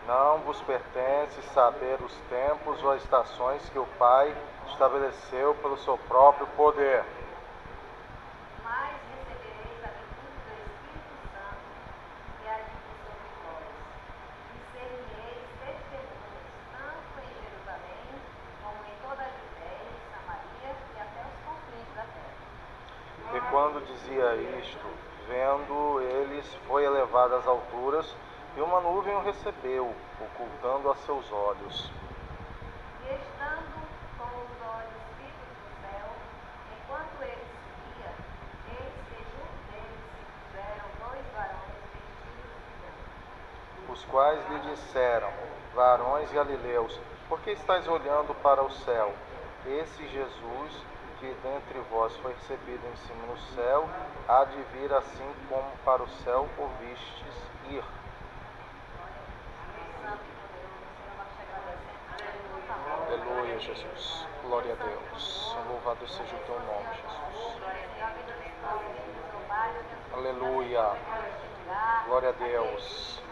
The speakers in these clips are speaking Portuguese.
Não vos pertence saber os tempos ou as estações que o Pai estabeleceu pelo seu próprio poder. Mas recebereis a virtude do Espírito Santo, que há de vir sobre vós, e ser-me-eis testemunhas, tanto em Jerusalém, como em toda a Judéia e Samaria, e até os confins da terra. E quando dizia isto, vendo eles, foi elevado às alturas, e uma nuvem o recebeu, ocultando a seus olhos. E estando com os olhos fitos no céu, enquanto ele subia, eis que junto deles se puseram dois varões vestidos de branco, Os quais lhe disseram: varões galileus, por que estáis olhando para o céu? Esse Jesus, que dentre vós foi recebido em cima no céu, há de vir assim como para o céu o vistes ir. Santo e poderoso, Senhor, nós te agradecemos por tua palavra. Aleluia, Jesus. Glória a Deus. Louvado seja o teu nome, Jesus. Senhor, a vida dos nossos filhos, oh Pai, meu Deus, Aleluia. neste lugar. Glória a Deus.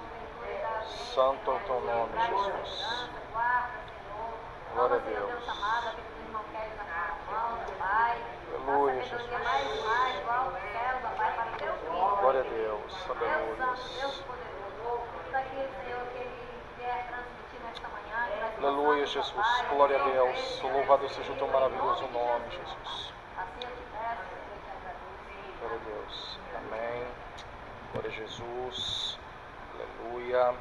Santo é o teu nome, Jesus. Guarda, Senhor. Glória a Toma, Senhor Deus Deus. amado, aquele do irmão Kelly na tua mão, meu Pai. Aleluia, Dá sabedoria Jesus. mais e mais, igual ao céu, meu Pai, para o teu filho. Glória a Deus. Deus Aleluia. Santo, Deus poderoso. Tudo aquilo, Senhor, que ele vier transmitir nesta manhã, que nós Aleluia, possamos, Jesus. ó Pai, Glória a absorver, Deus. Senhor, Louvado seja o teu em maravilhoso de nome, Jesus. Assim eu te peço, Senhor, e te agradeço. Glória a Deus. Amém. Glória a Jesus. Aleluia.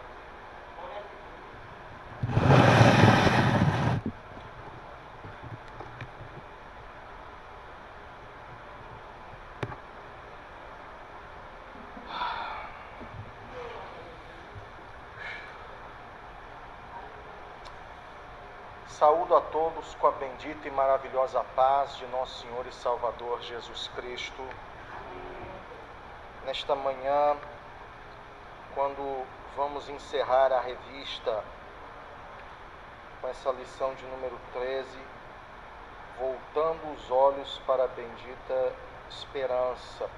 Saúdo a todos com a bendita e maravilhosa paz de nosso Senhor e Salvador Jesus Cristo. Nesta manhã, quando vamos encerrar a revista com essa lição de número 13, voltando os olhos para a bendita esperança.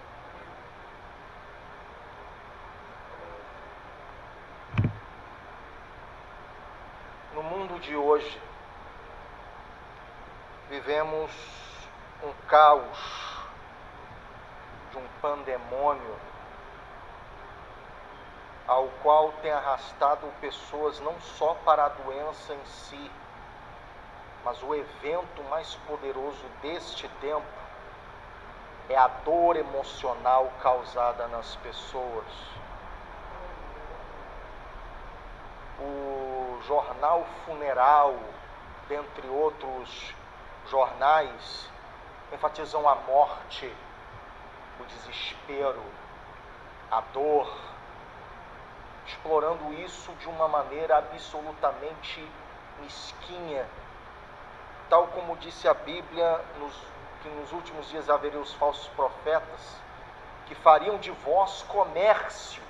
No mundo de hoje, vivemos um caos, de um pandemônio, ao qual tem arrastado pessoas não só para a doença em si, mas o evento mais poderoso deste tempo é a dor emocional causada nas pessoas. O jornal Funeral, dentre outros jornais, enfatizam a morte, o desespero, a dor, explorando isso de uma maneira absolutamente mesquinha. Tal como disse a Bíblia, que nos últimos dias haveria os falsos profetas, que fariam de vós comércio,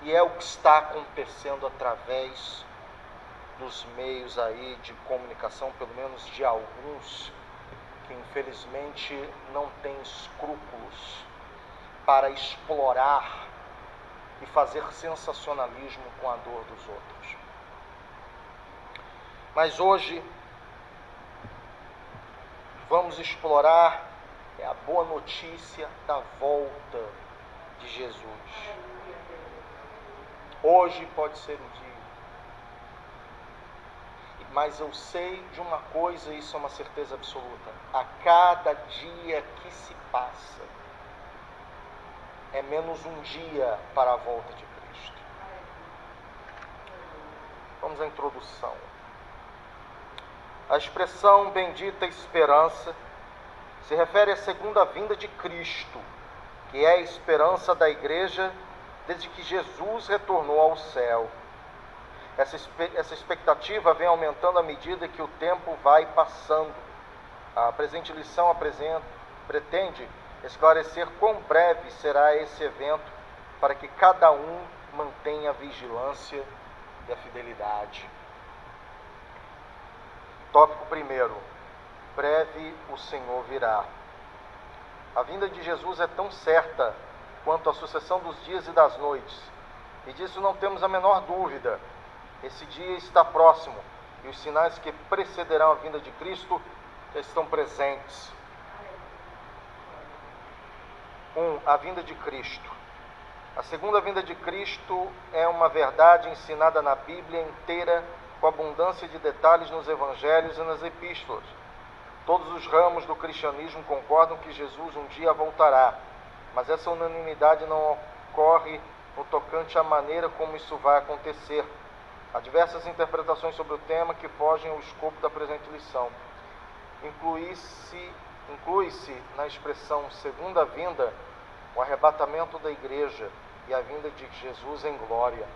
e é o que está acontecendo através dos meios aí de comunicação, pelo menos de alguns, que infelizmente não têm escrúpulos para explorar e fazer sensacionalismo com a dor dos outros. Mas hoje vamos explorar a boa notícia da volta de Jesus. Hoje pode ser o dia. Mas eu sei de uma coisa, e isso é uma certeza absoluta: a cada dia que se passa, é menos um dia para a volta de Cristo. Vamos à introdução. A expressão bendita esperança se refere à segunda vinda de Cristo, que é a esperança da igreja desde que Jesus retornou ao céu. Essa expectativa vem aumentando à medida que o tempo vai passando. A presente lição pretende esclarecer quão breve será esse evento, para que cada um mantenha a vigilância e a fidelidade. Tópico primeiro: breve o Senhor virá. A vinda de Jesus é tão certa quanto a sucessão dos dias e das noites, e disso não temos a menor dúvida. Esse dia está próximo e os sinais que precederão a vinda de Cristo já estão presentes. 1. A vinda de Cristo. A segunda vinda de Cristo é uma verdade ensinada na Bíblia inteira, com abundância de detalhes nos evangelhos e nas epístolas. Todos os ramos do cristianismo concordam que Jesus um dia voltará, mas essa unanimidade não ocorre no tocante à maneira como isso vai acontecer. Há diversas interpretações sobre o tema que fogem ao escopo da presente lição. Inclui-se na expressão segunda vinda o arrebatamento da igreja e a vinda de Jesus em glória.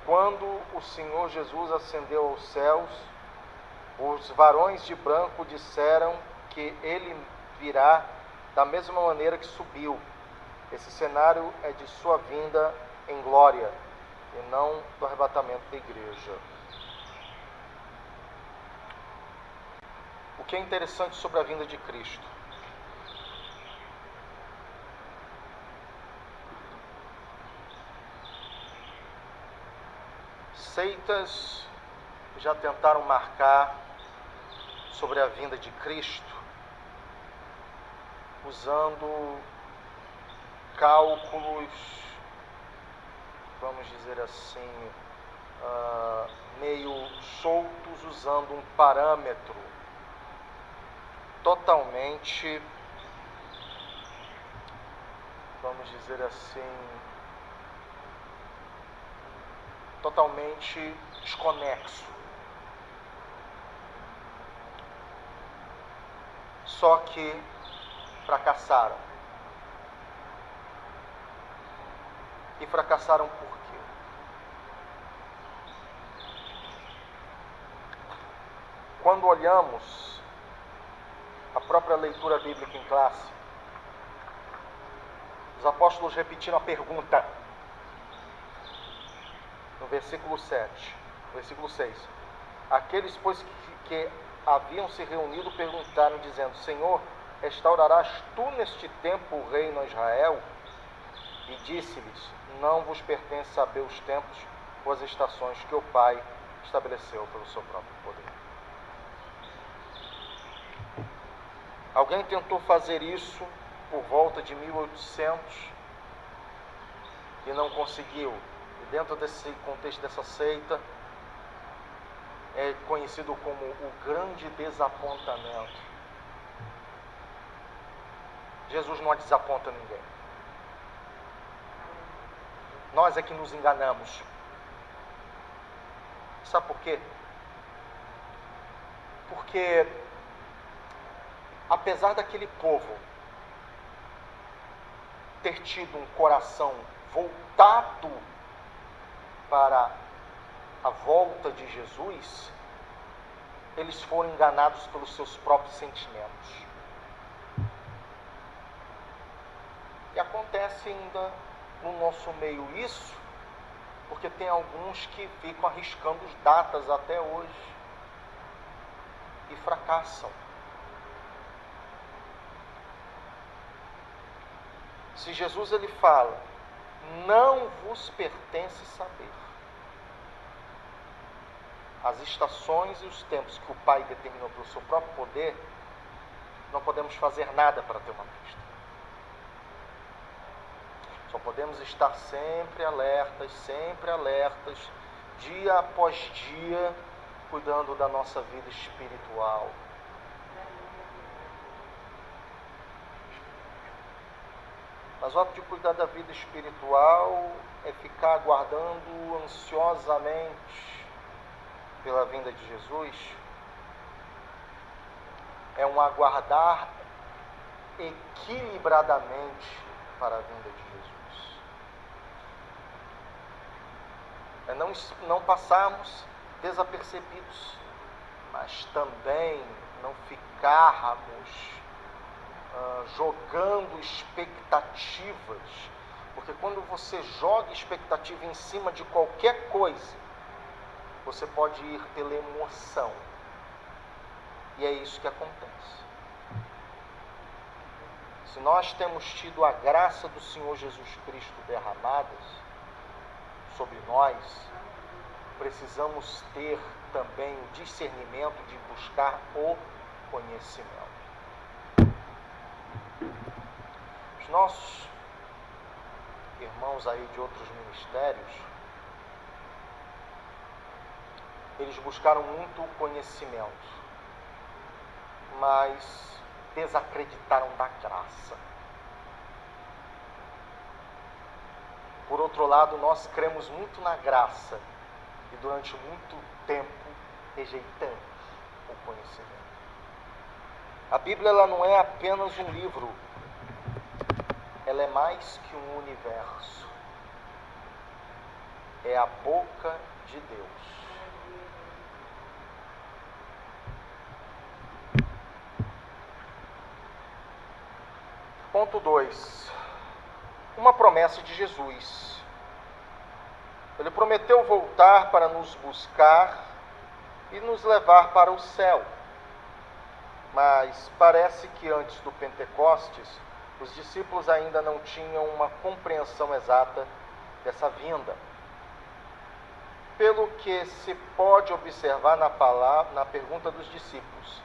Quando o Senhor Jesus ascendeu aos céus, os varões de branco disseram que ele virá da mesma maneira que subiu. Esse cenário é de sua vinda em glória e não do arrebatamento da igreja. O que é interessante sobre a vinda de Cristo? Seitas já tentaram marcar sobre a vinda de Cristo usando cálculos, vamos dizer assim, meio soltos, usando um parâmetro totalmente, vamos dizer assim, totalmente desconexo. Só que fracassaram. E fracassaram por quê? Quando olhamos a própria leitura bíblica em classe, os apóstolos repetiram a pergunta no versículo 7, versículo 6. Aqueles, pois, que haviam se reunido perguntaram, dizendo: Senhor, restaurarás tu neste tempo o reino a Israel? E disse-lhes: não vos pertence saber os tempos ou as estações que o Pai estabeleceu pelo seu próprio poder. Alguém tentou fazer isso por volta de 1800 e não conseguiu. E dentro desse contexto dessa seita, é conhecido como o grande desapontamento. Jesus não desaponta ninguém. Nós é que nos enganamos. Sabe por quê? Porque apesar daquele povo ter tido um coração voltado para a volta de Jesus, eles foram enganados pelos seus próprios sentimentos. E acontece ainda no nosso meio isso, porque tem alguns que ficam arriscando datas até hoje e fracassam. Se Jesus ele fala, não vos pertence saber as estações e os tempos que o Pai determinou pelo seu próprio poder, não podemos fazer nada para ter uma pista. Só podemos estar sempre alertas, dia após dia, cuidando da nossa vida espiritual. Mas o ato de cuidar da vida espiritual é ficar aguardando ansiosamente pela vinda de Jesus. É um aguardar equilibradamente para a vinda de Jesus. É não passarmos desapercebidos, mas também não ficarmos jogando expectativas, porque quando você joga expectativa em cima de qualquer coisa, você pode ir pela emoção, e é isso que acontece. Se nós temos tido a graça do Senhor Jesus Cristo derramada sobre nós, precisamos ter também o discernimento de buscar o conhecimento. Os nossos irmãos aí de outros ministérios, eles buscaram muito o conhecimento, mas desacreditaram da graça. Por outro lado, nós cremos muito na graça e durante muito tempo rejeitamos o conhecimento. A Bíblia ela não é apenas um livro, ela é mais que um universo. É a boca de Deus. Ponto 2. Uma promessa de Jesus. Ele prometeu voltar para nos buscar e nos levar para o céu. Mas parece que antes do Pentecostes, os discípulos ainda não tinham uma compreensão exata dessa vinda. Pelo que se pode observar na pergunta dos discípulos: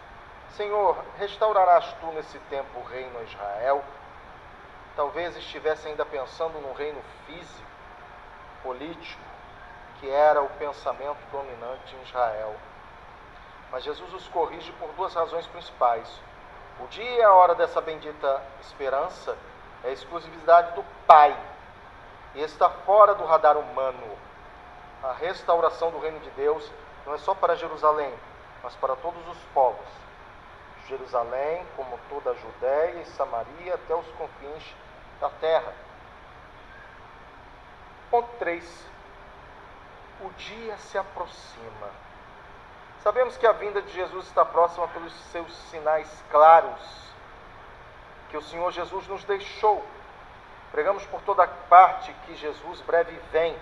Senhor, restaurarás tu nesse tempo o reino a Israel? Talvez estivesse ainda pensando no reino físico, político, que era o pensamento dominante em Israel. Mas Jesus os corrige por duas razões principais. O dia e a hora dessa bendita esperança é a exclusividade do Pai e está fora do radar humano. A restauração do reino de Deus não é só para Jerusalém, mas para todos os povos. Jerusalém, como toda a Judéia e Samaria, até os confins da terra. Ponto 3. O dia se aproxima. Sabemos que a vinda de Jesus está próxima pelos seus sinais claros que o Senhor Jesus nos deixou. Pregamos por toda parte que Jesus breve vem,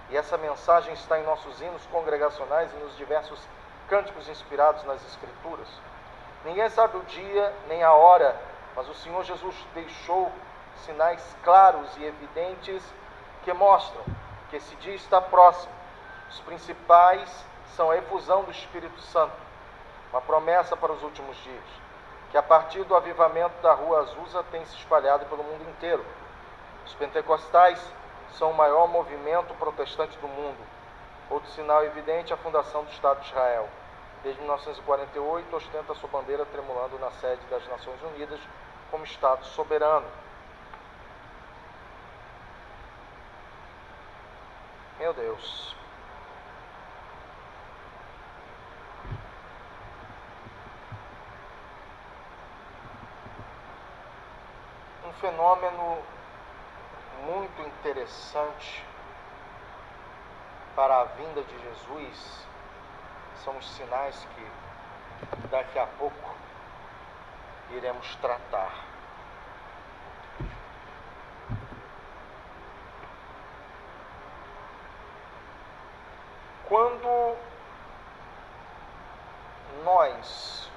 e essa mensagem está em nossos hinos congregacionais e nos diversos cânticos inspirados nas Escrituras. Ninguém sabe o dia nem a hora, mas o Senhor Jesus deixou sinais claros e evidentes que mostram que esse dia está próximo. Os principais são a efusão do Espírito Santo, uma promessa para os últimos dias, que a partir do avivamento da Rua Azusa tem se espalhado pelo mundo inteiro. Os pentecostais são o maior movimento protestante do mundo. Outro sinal evidente é a fundação do Estado de Israel. Desde 1948, ostenta sua bandeira tremulando na sede das Nações Unidas como Estado soberano. Meu Deus. Um fenômeno muito interessante para a vinda de Jesus são os sinais que daqui a pouco iremos tratar. Quando nós,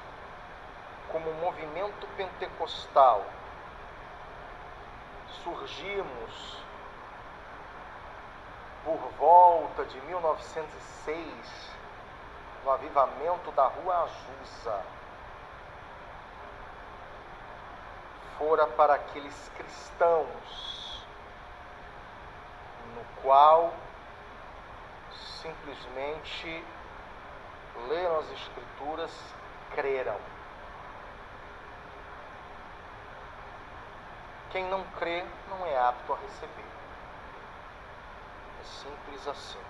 como movimento pentecostal, surgimos por volta de 1906, no avivamento da Rua Azusa, fora para aqueles cristãos no qual simplesmente leram as Escrituras, creram. Quem não crê não é apto a receber. É simples assim.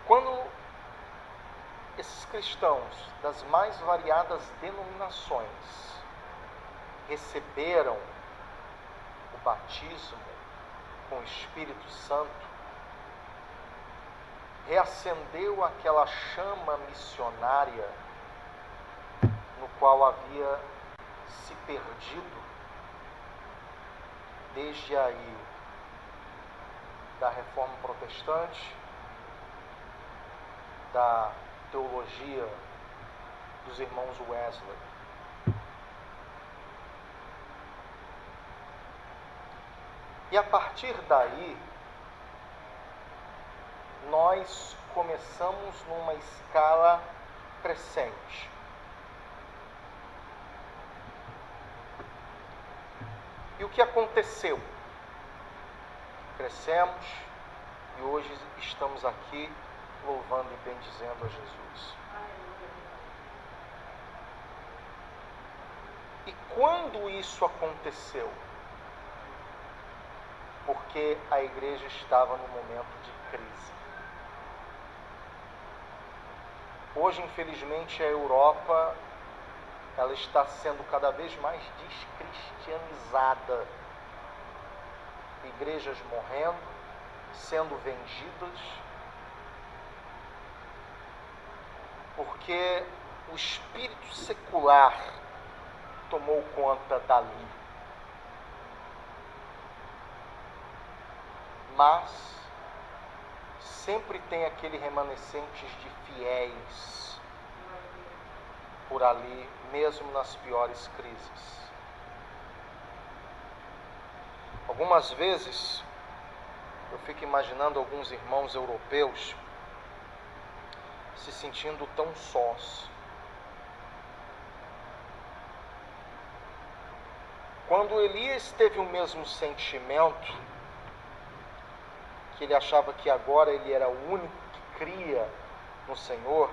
Quando esses cristãos das mais variadas denominações receberam o batismo com o Espírito Santo, reacendeu aquela chama missionária no qual havia se perdido desde aí da Reforma Protestante, da teologia dos irmãos Wesley. E a partir daí, nós começamos numa escala crescente. E o que aconteceu? Crescemos e hoje estamos aqui louvando e bendizendo a Jesus. E quando isso aconteceu? Porque a igreja estava num momento de crise. Hoje, infelizmente, a Europa, ela está sendo cada vez mais descristianizada. Igrejas morrendo, sendo vendidas, porque o espírito secular tomou conta dali. Mas sempre tem aquele remanescentes de fiéis por ali, mesmo nas piores crises. Algumas vezes eu fico imaginando alguns irmãos europeus se sentindo tão sós. Quando Elias teve o mesmo sentimento, que ele achava que agora ele era o único que cria no Senhor,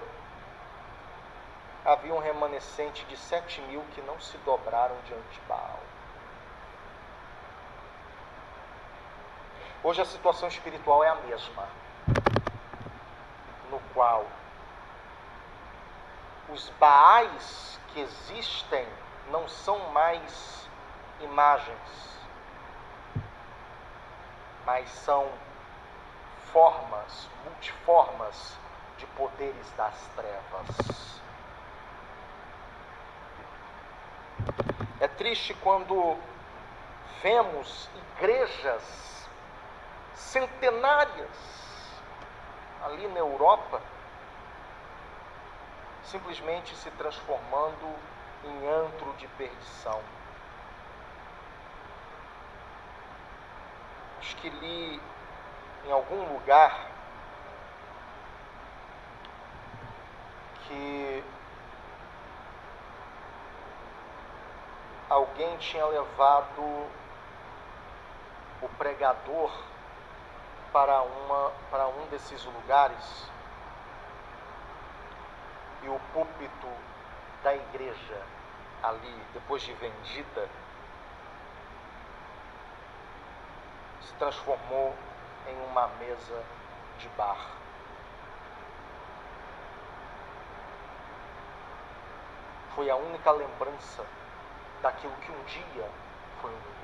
havia um remanescente de 7.000 que não se dobraram diante de Baal. Hoje a situação espiritual é a mesma, no qual os Baais que existem não são mais imagens, mas são formas, multiformas de poderes das trevas. É triste quando vemos igrejas centenárias ali na Europa simplesmente se transformando em antro de perdição. Acho que li em algum lugar que alguém tinha levado o pregador para um desses lugares e o púlpito da igreja ali, depois de vendida, se transformou em uma mesa de bar. Foi a única lembrança daquilo que um dia foi uma igreja.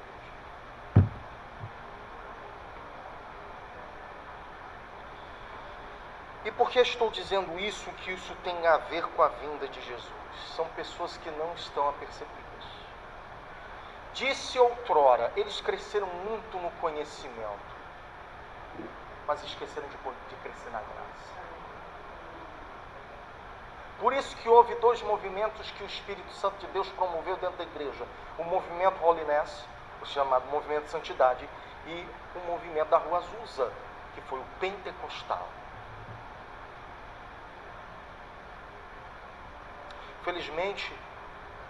E por que estou dizendo isso? Que isso tem a ver com a vinda de Jesus. São pessoas que não estão apercebidas. Disse outrora, eles cresceram muito no conhecimento, mas esqueceram de crescer na graça. Por isso que houve dois movimentos que o Espírito Santo de Deus promoveu dentro da igreja. O movimento Holiness, o chamado movimento de santidade, e o movimento da Rua Azusa, que foi o pentecostal. Felizmente,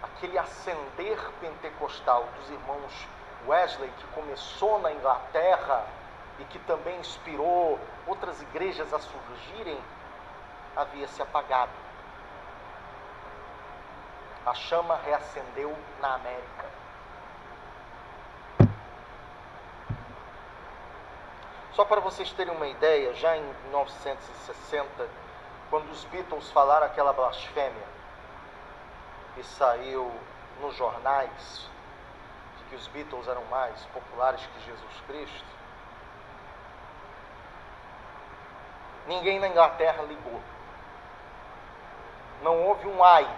aquele ascender pentecostal dos irmãos Wesley, que começou na Inglaterra e que também inspirou outras igrejas a surgirem, havia se apagado. A chama reacendeu na América. Só para vocês terem uma ideia, já em 1960, quando os Beatles falaram aquela blasfêmia, e saiu nos jornais de que os Beatles eram mais populares que Jesus Cristo, ninguém na Inglaterra ligou. Não houve um ai.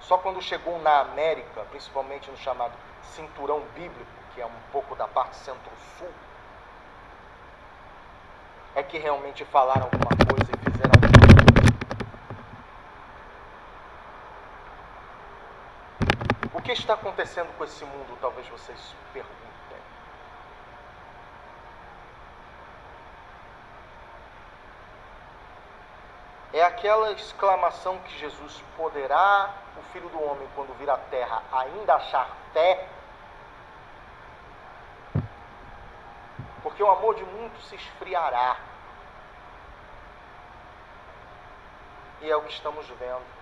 Só quando chegou na América, principalmente no chamado cinturão bíblico, que é um pouco da parte centro-sul, é que realmente falaram alguma coisa e fizeram alguma coisa. O que está acontecendo com esse mundo, talvez vocês perguntem. aquela exclamação que Jesus: poderá o Filho do Homem, quando vir à terra, ainda achar fé? Porque o amor de muitos se esfriará. E é o que estamos vendo.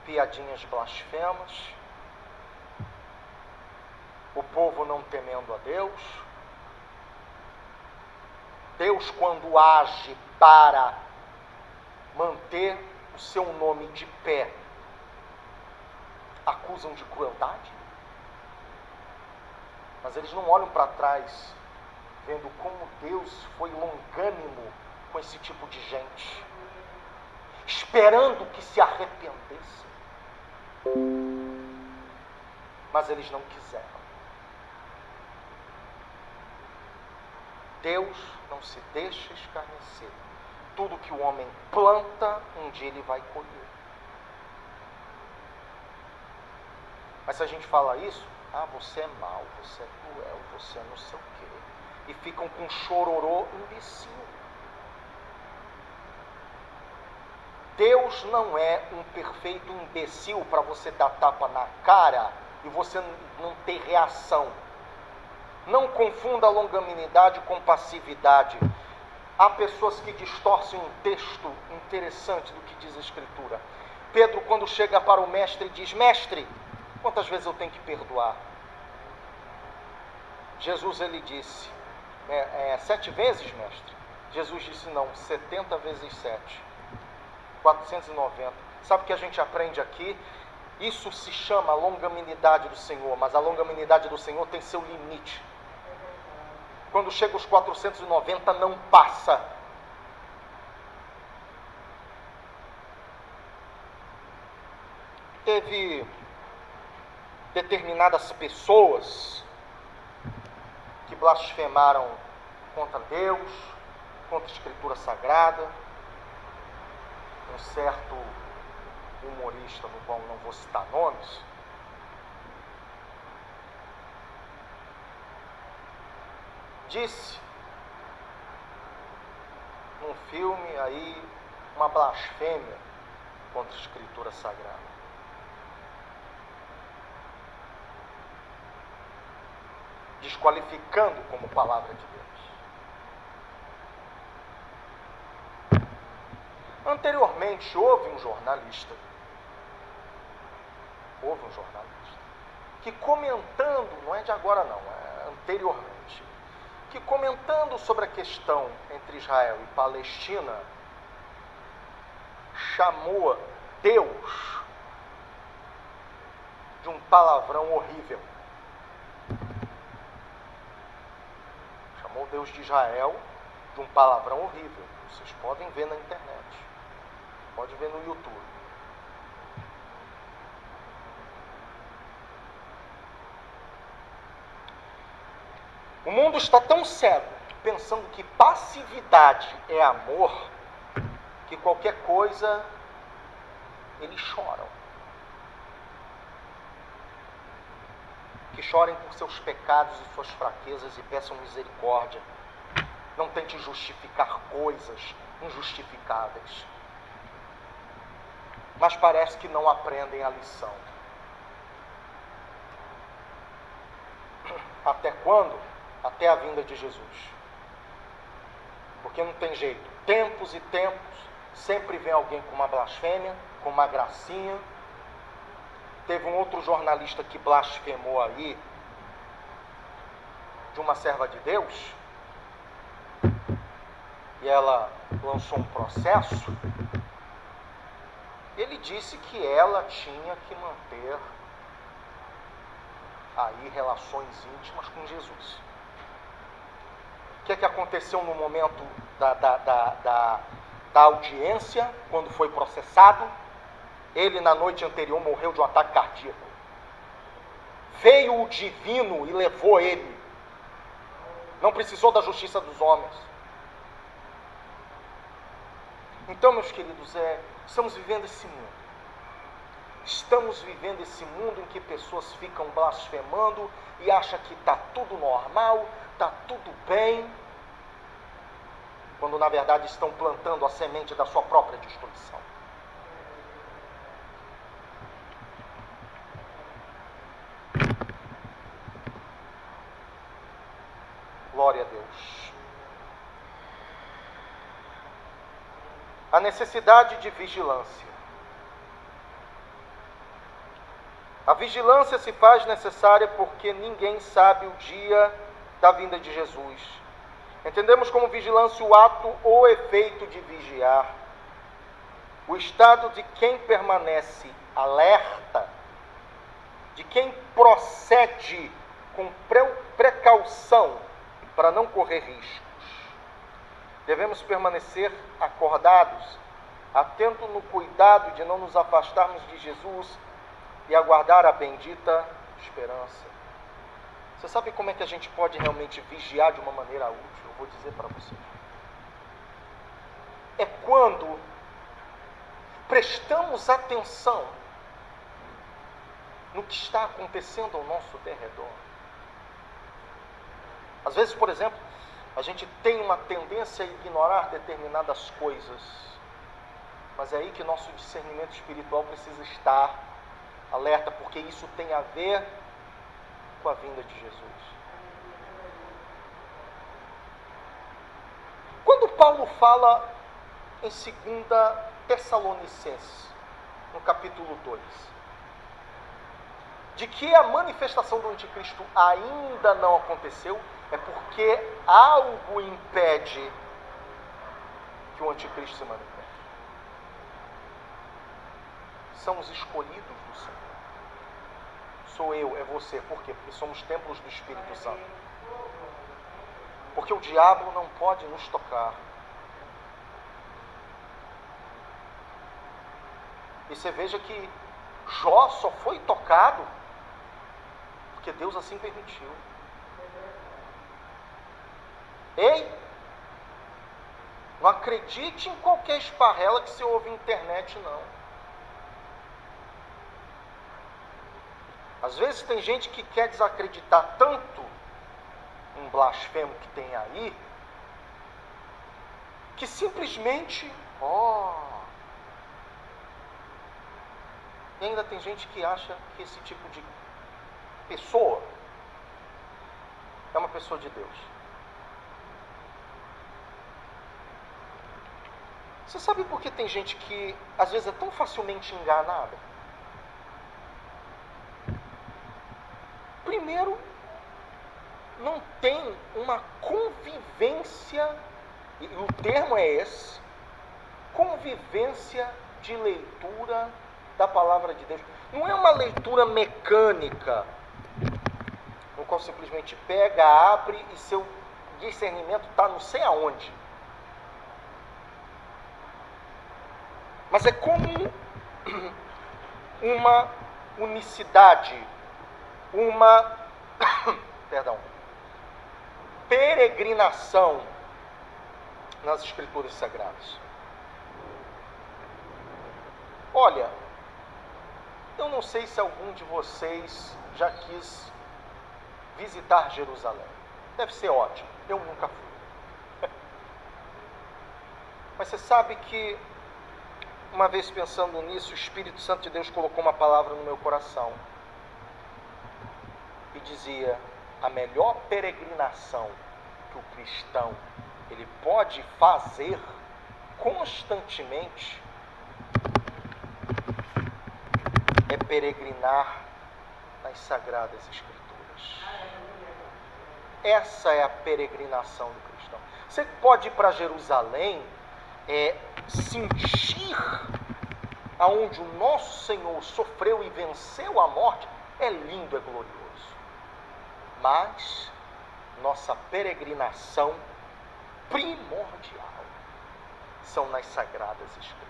Piadinhas blasfemas, o povo não temendo a Deus. Deus, quando age para manter o seu nome de pé, acusam de crueldade. Mas eles não olham para trás, vendo como Deus foi longânimo com esse tipo de gente, esperando que se arrependesse. Mas eles não quiseram. Deus não se deixa escarnecer. Tudo que o homem planta, um dia ele vai colher. Mas se a gente fala isso, você é mau, você é cruel, você é não sei o quê. E ficam com chororô imbecil. Deus não é um perfeito imbecil para você dar tapa na cara e você não ter reação. Não confunda longanimidade com passividade. Há pessoas que distorcem um texto interessante do que diz a Escritura. Pedro, quando chega para o mestre, diz: mestre, quantas vezes eu tenho que perdoar? Jesus, ele disse: 7 vezes, mestre? Jesus disse: não, 70 vezes 7. 490. Sabe o que a gente aprende aqui? Isso se chama longanimidade do Senhor, mas a longanimidade do Senhor tem seu limite. Quando chega os 490, não passa. Teve determinadas pessoas que blasfemaram contra Deus, contra a Escritura Sagrada. Um certo humorista, no qual não vou citar nomes, disse num filme aí uma blasfêmia contra a Escritura Sagrada. Desqualificando como palavra de Deus. Anteriormente, houve um jornalista que comentando, não é de agora não, é anteriormente, que comentando sobre a questão entre Israel e Palestina, chamou Deus de um palavrão horrível. Chamou Deus de Israel de um palavrão horrível. Vocês podem ver na internet. Pode ver no YouTube. O mundo está tão cego, pensando que passividade é amor, que qualquer coisa eles choram. Que chorem por seus pecados e suas fraquezas e peçam misericórdia. Não tente justificar coisas injustificáveis. Mas parece que não aprendem a lição. Até quando? Até a vinda de Jesus. Porque não tem jeito. Tempos e tempos, sempre vem alguém com uma blasfêmia, com uma gracinha. Teve um outro jornalista que blasfemou aí, de uma serva de Deus, e ela lançou um processo. Ele disse que ela tinha que manter aí relações íntimas com Jesus. O que é que aconteceu no momento da audiência, quando foi processado? Ele, na noite anterior, morreu de um ataque cardíaco. Veio o divino e levou ele. Não precisou da justiça dos homens. Então, meus queridos, estamos vivendo esse mundo. Estamos vivendo esse mundo em que pessoas ficam blasfemando e acham que está tudo normal, está tudo bem. quando na verdade estão plantando a semente da sua própria destruição. Glória a Deus. A necessidade de vigilância. A vigilância se faz necessária porque ninguém sabe o dia da vinda de Jesus. Entendemos como vigilância o ato ou efeito de vigiar, o estado de quem permanece alerta, de quem procede com precaução para não correr riscos. Devemos permanecer acordados, atentos no cuidado de não nos afastarmos de Jesus e aguardar a bendita esperança. Você sabe como é que a gente pode realmente vigiar de uma maneira útil? Eu vou dizer para vocês. É quando prestamos atenção no que está acontecendo ao nosso derredor. Às vezes, por exemplo, a gente tem uma tendência a ignorar determinadas coisas, mas é aí que nosso discernimento espiritual precisa estar alerta, porque isso tem a ver com a vinda de Jesus. Quando Paulo fala em 2 Tessalonicenses, no capítulo 2, de que a manifestação do anticristo ainda não aconteceu, é porque algo impede que o anticristo se manifeste. São os escolhidos do Senhor. Sou eu, é você. Por quê? Porque somos templos do Espírito Santo. Porque o diabo não pode nos tocar. E você veja que Jó só foi tocado porque Deus assim permitiu. Ei, não acredite em qualquer esparrela que você ouve na internet, não. Às vezes tem gente que quer desacreditar tanto um blasfemo que tem aí, que simplesmente, e ainda tem gente que acha que esse tipo de pessoa é uma pessoa de Deus. Você sabe por que tem gente que às vezes é tão facilmente enganada? Primeiro, não tem uma convivência, e o termo é esse, convivência de leitura da palavra de Deus. Não é uma leitura mecânica, no qual simplesmente pega, abre e seu discernimento está não sei aonde. Mas é como uma unicidade, uma peregrinação nas Escrituras Sagradas. Olha, eu não sei se algum de vocês já quis visitar Jerusalém. Deve ser ótimo, eu nunca fui. Mas você sabe que, uma vez pensando nisso, o Espírito Santo de Deus colocou uma palavra no meu coração e dizia: a melhor peregrinação que o cristão ele pode fazer constantemente é peregrinar nas Sagradas Escrituras. Essa é a peregrinação do cristão. Você pode ir para Jerusalém, sentir aonde o nosso Senhor sofreu e venceu a morte, é lindo, é glorioso. Mas nossa peregrinação primordial são nas Sagradas Escrituras.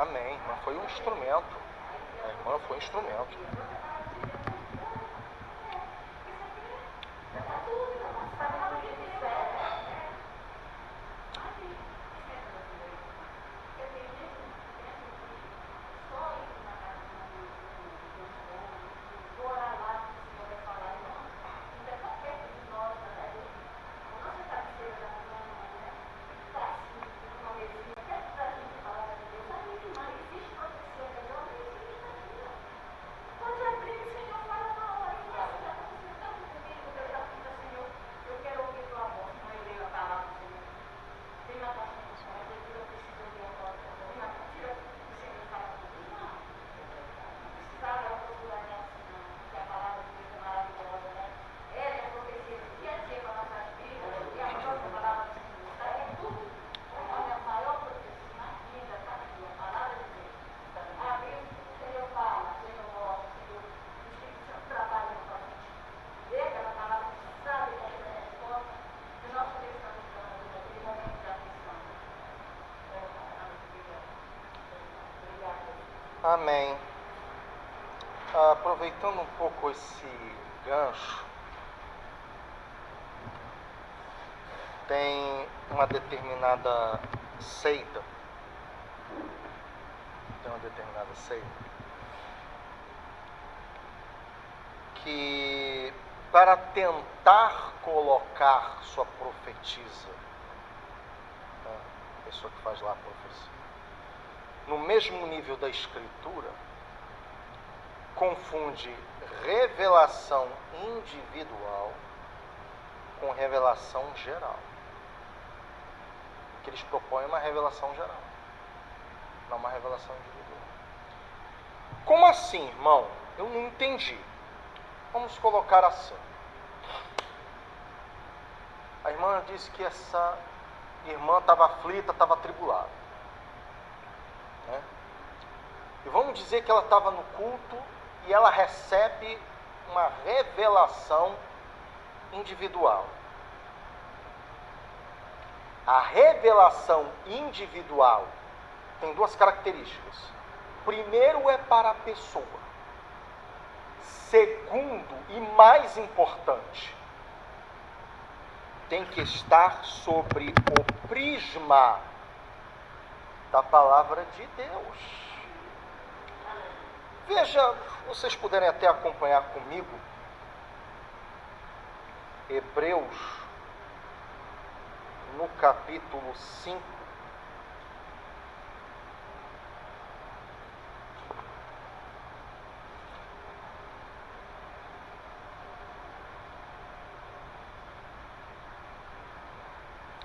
Amém. A irmã foi um instrumento. A irmã foi um instrumento. Amém. Aproveitando um pouco esse gancho, tem uma determinada seita, que para tentar colocar sua profetisa, a pessoa que faz lá a profecia, no mesmo nível da Escritura, confunde revelação individual com revelação geral. O que eles propõem é uma revelação geral, não uma revelação individual. Como assim, irmão? Eu não entendi. Vamos colocar assim. A irmã disse que essa irmã estava aflita, estava atribulada. Né? E vamos dizer que ela estava no culto e ela recebe uma revelação individual. A revelação individual tem duas características. Primeiro, é para a pessoa. Segundo, e mais importante, tem que estar sobre o prisma da palavra de Deus. Veja, vocês puderem até acompanhar comigo, Hebreus, no capítulo 5.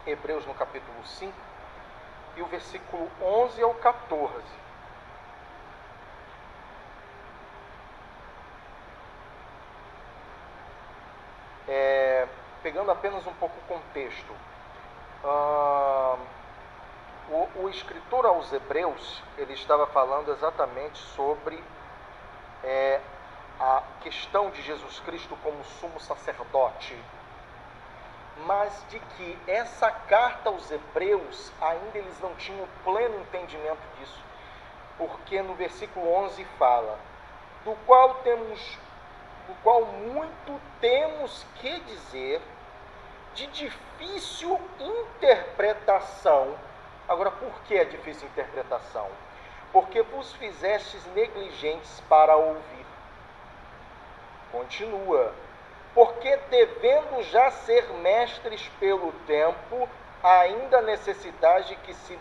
Hebreus no capítulo 5, e o versículo 11 ao 14. Pegando apenas um pouco o contexto, o escritor aos Hebreus, ele estava falando exatamente sobre a questão de Jesus Cristo como sumo sacerdote, mas de que essa carta aos Hebreus, ainda eles não tinham pleno entendimento disso, porque no versículo 11 fala, do qual muito temos que dizer, de difícil interpretação. Agora, por que a difícil interpretação? Porque vos fizestes negligentes para ouvir. Continua. Porque devendo já ser mestres pelo tempo, ainda necessitais de que se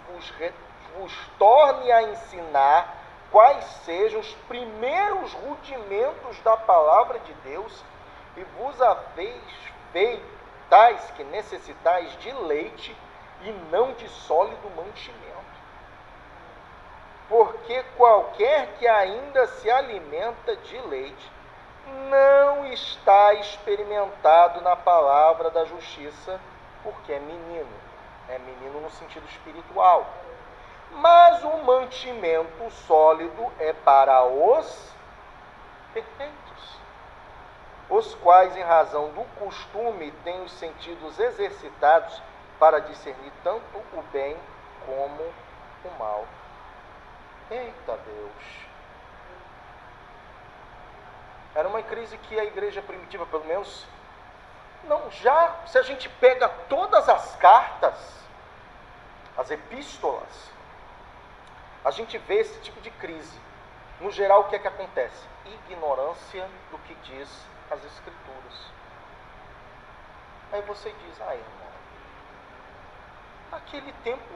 vos torne a ensinar quais sejam os primeiros rudimentos da palavra de Deus, e vos haveis feito tais que necessitais de leite e não de sólido mantimento. Porque qualquer que ainda se alimenta de leite não está experimentado na palavra da justiça, porque é menino no sentido espiritual. Mas o mantimento sólido é para os perfeitos, os quais, em razão do costume, têm os sentidos exercitados para discernir tanto o bem como o mal. Eita Deus! Era uma crise que a igreja primitiva, pelo menos, não, já, se a gente pega todas as cartas, as epístolas, a gente vê esse tipo de crise. No geral, o que é que acontece? Ignorância do que diz as Escrituras. Aí você diz, irmão, naquele tempo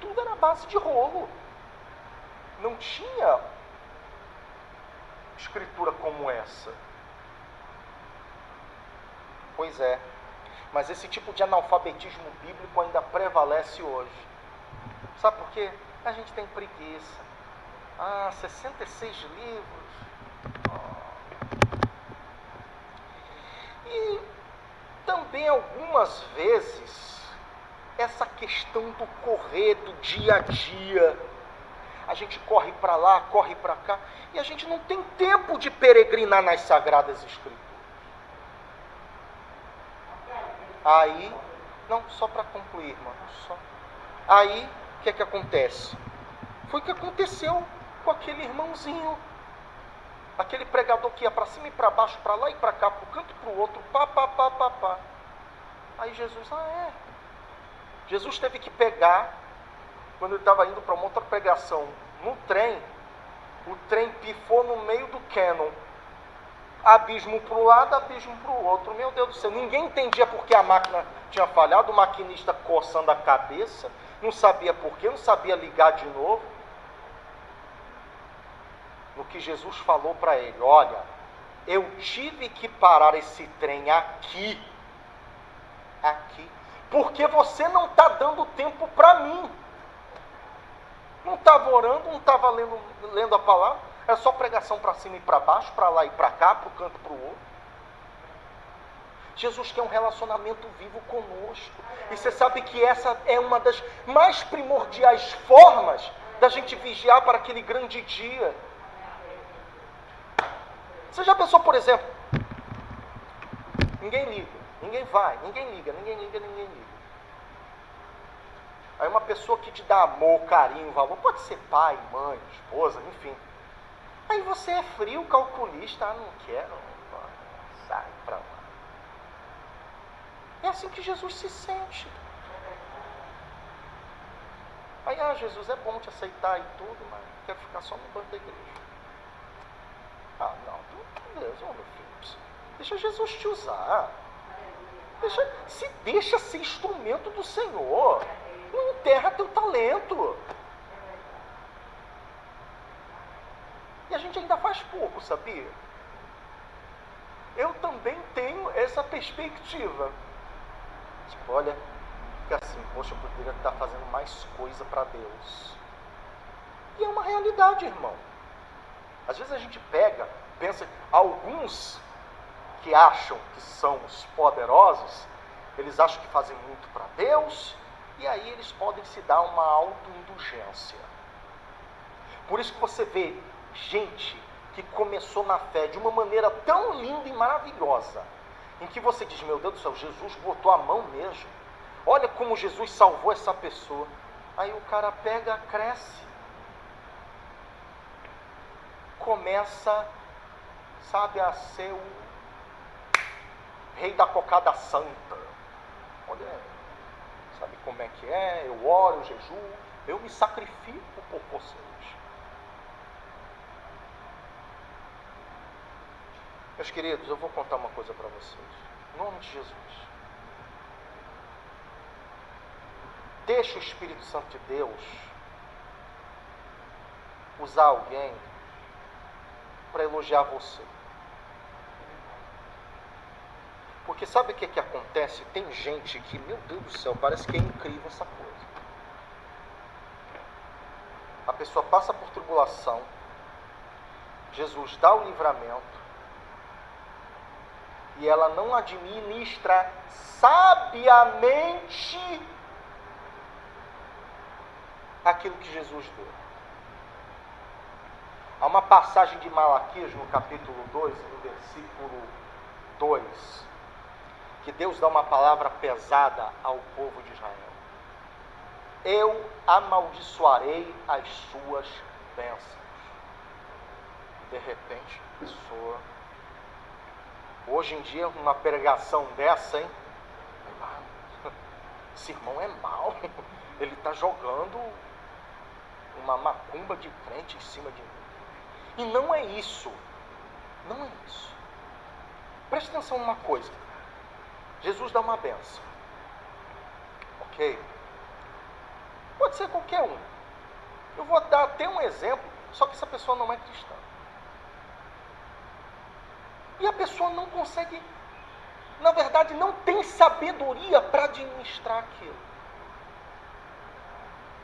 tudo era base de rolo. Não tinha escritura como essa. Pois é, mas esse tipo de analfabetismo bíblico ainda prevalece hoje. Sabe por quê? A gente tem preguiça. 66 livros. E também algumas vezes essa questão do correr do dia a dia. A gente corre para lá, corre para cá, e a gente não tem tempo de peregrinar nas Sagradas Escrituras. Aí, não, só para concluir, irmão, aí, o que é que acontece? Foi o que aconteceu com aquele irmãozinho, aquele pregador que ia para cima e para baixo, para lá e para cá, para o canto e para o outro, pá. Aí Jesus, Jesus teve que pegar, quando ele estava indo para uma outra pregação, no trem, o trem pifou no meio do cânon, abismo para um lado, abismo para o outro. Meu Deus do céu, ninguém entendia porque a máquina tinha falhado, o maquinista coçando a cabeça, não sabia porquê, não sabia ligar de novo. No que Jesus falou para ele, olha, eu tive que parar esse trem aqui, porque você não está dando tempo para mim. Não estava orando, não estava lendo a palavra, era só pregação para cima e para baixo, para lá e para cá, para o canto e para o outro. Jesus quer um relacionamento vivo conosco. E você sabe que essa é uma das mais primordiais formas da gente vigiar para aquele grande dia. Você já pensou, por exemplo, ninguém liga, ninguém vai, ninguém liga. Aí uma pessoa que te dá amor, carinho, valor, pode ser pai, mãe, esposa, enfim. Aí você é frio, calculista, não quero, sai pra lá. É assim que Jesus se sente. Aí, Jesus, é bom te aceitar e tudo, mas quero ficar só no banco da igreja. Não, Deus, meu filho, deixa Jesus te usar. Deixa ser instrumento do Senhor. Não enterra teu talento. E a gente ainda faz pouco, sabia? Eu também tenho essa perspectiva. Tipo, olha, fica assim, poxa, eu poderia estar fazendo mais coisa para Deus. E é uma realidade, irmão. Às vezes a gente pensa, alguns que acham que são os poderosos, eles acham que fazem muito para Deus, e aí eles podem se dar uma autoindulgência. Por isso que você vê gente que começou na fé de uma maneira tão linda e maravilhosa, em que você diz, meu Deus do céu, Jesus botou a mão mesmo. Olha como Jesus salvou essa pessoa. Aí o cara pega, cresce, começa, sabe, a ser o rei da cocada santa. Olha, sabe como é que é? Eu oro, eu jejuo, eu me sacrifico por vocês. Meus queridos, eu vou contar uma coisa para vocês. Em nome de Jesus. Deixa o Espírito Santo de Deus usar alguém para elogiar você. Porque sabe o que acontece? Tem gente que, meu Deus do céu, parece que é incrível essa coisa. A pessoa passa por tribulação, Jesus dá o livramento, e ela não administra sabiamente aquilo que Jesus deu. Há uma passagem de Malaquias no capítulo 2, no versículo 2, que Deus dá uma palavra pesada ao povo de Israel. Eu amaldiçoarei as suas bênçãos. De repente, a pessoa... Hoje em dia, uma pregação dessa, hein? Esse irmão é mau. Ele está jogando uma macumba de crente em cima de mim. E não é isso. Não é isso. Preste atenção numa coisa. Jesus dá uma benção. Ok? Pode ser qualquer um. Eu vou dar até um exemplo, só que essa pessoa não é cristã. E a pessoa não consegue, na verdade, não tem sabedoria para administrar aquilo.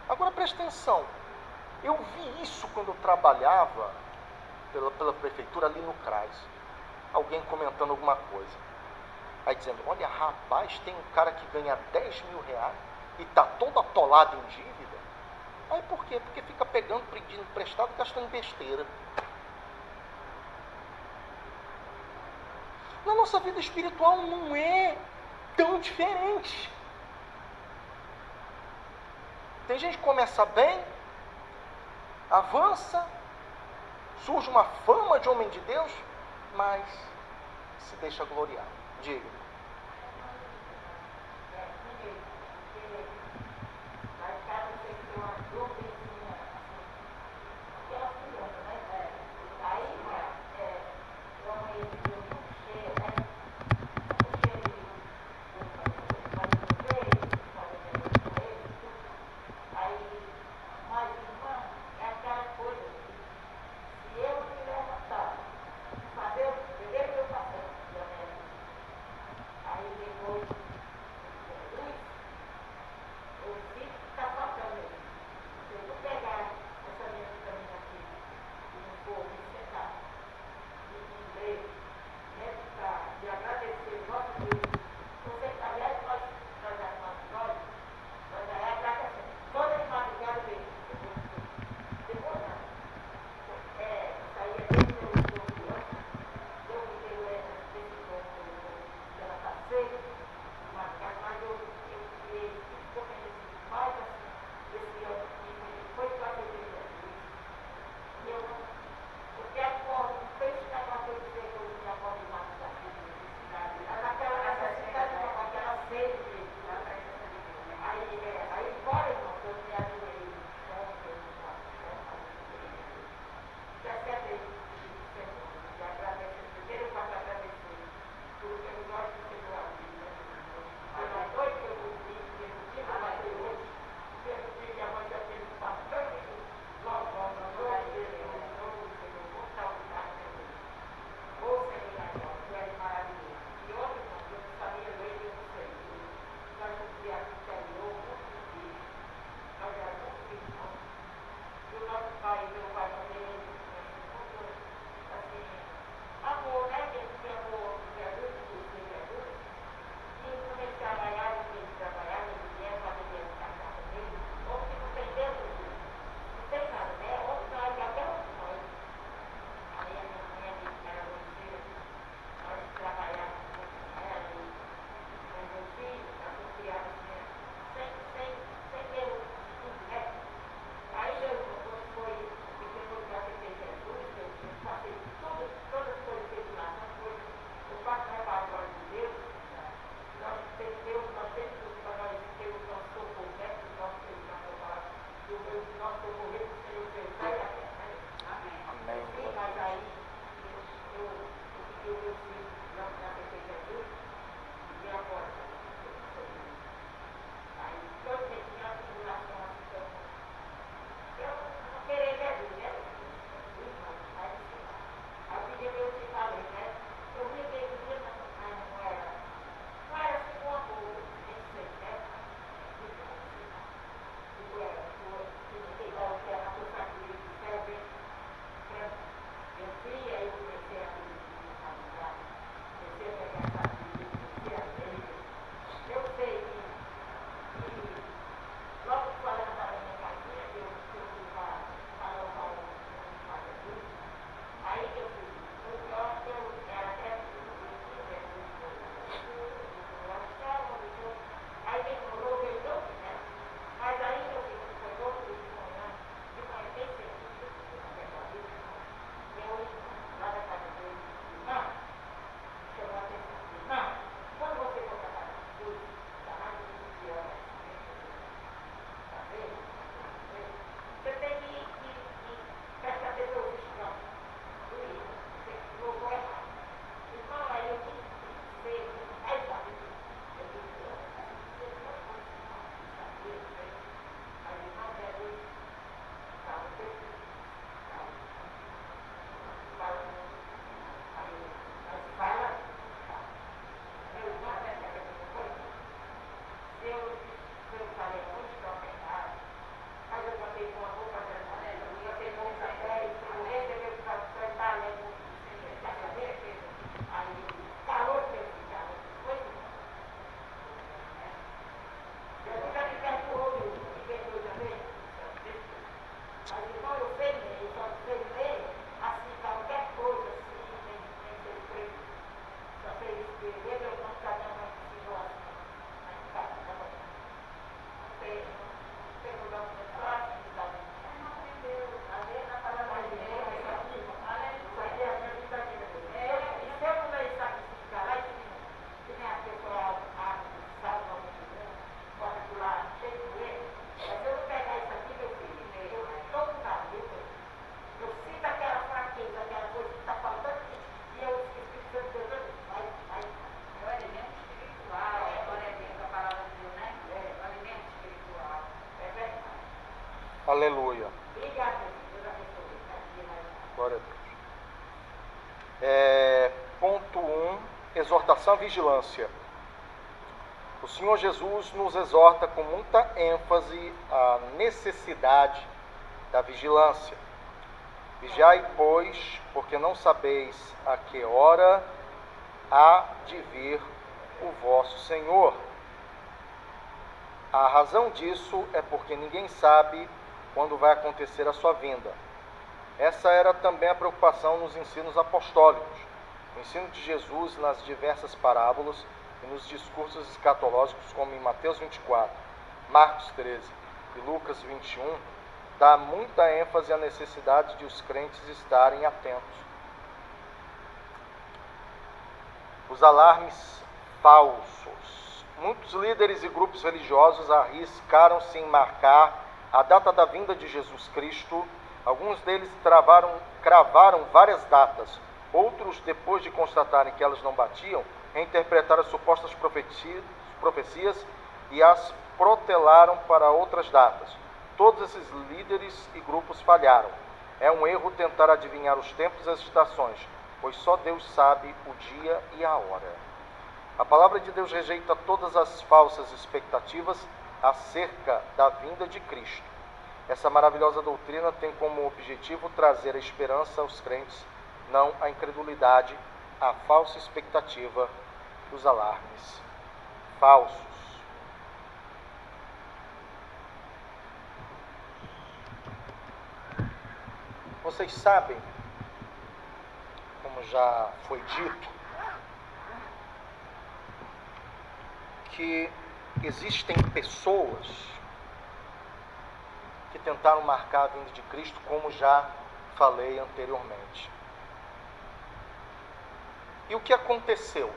Agora preste atenção. Eu vi isso quando eu trabalhava pela prefeitura ali no CRAS. Alguém comentando alguma coisa. Aí dizendo, olha rapaz, tem um cara que ganha 10 mil reais e está todo atolado em dívida. Aí por quê? Porque fica pegando, pedindo emprestado e gastando besteira. Na nossa vida espiritual não é tão diferente. Tem gente que começa bem, avança, surge uma fama de homem de Deus, mas se deixa gloriar. Diga. Aleluia. Obrigada. Glória a Deus. Ponto 1, exortação à vigilância. O Senhor Jesus nos exorta com muita ênfase a necessidade da vigilância. Vigiai, pois, porque não sabeis a que hora há de vir o vosso Senhor. A razão disso é porque ninguém sabe quando vai acontecer a sua vinda. Essa era também a preocupação nos ensinos apostólicos. O ensino de Jesus nas diversas parábolas e nos discursos escatológicos, como em Mateus 24, Marcos 13 e Lucas 21, dá muita ênfase à necessidade de os crentes estarem atentos. Os alarmes falsos. Muitos líderes e grupos religiosos arriscaram-se em marcar a data da vinda de Jesus Cristo. Alguns deles cravaram várias datas. Outros, depois de constatarem que elas não batiam, reinterpretaram as supostas profecias e as protelaram para outras datas. Todos esses líderes e grupos falharam. É um erro tentar adivinhar os tempos e as estações, pois só Deus sabe o dia e a hora. A palavra de Deus rejeita todas as falsas expectativas acerca da vinda de Cristo. Essa maravilhosa doutrina tem como objetivo trazer a esperança aos crentes, não a incredulidade, a falsa expectativa dos alarmes falsos. Vocês sabem, como já foi dito, que existem pessoas que tentaram marcar a vinda de Cristo, como já falei anteriormente. E o que aconteceu?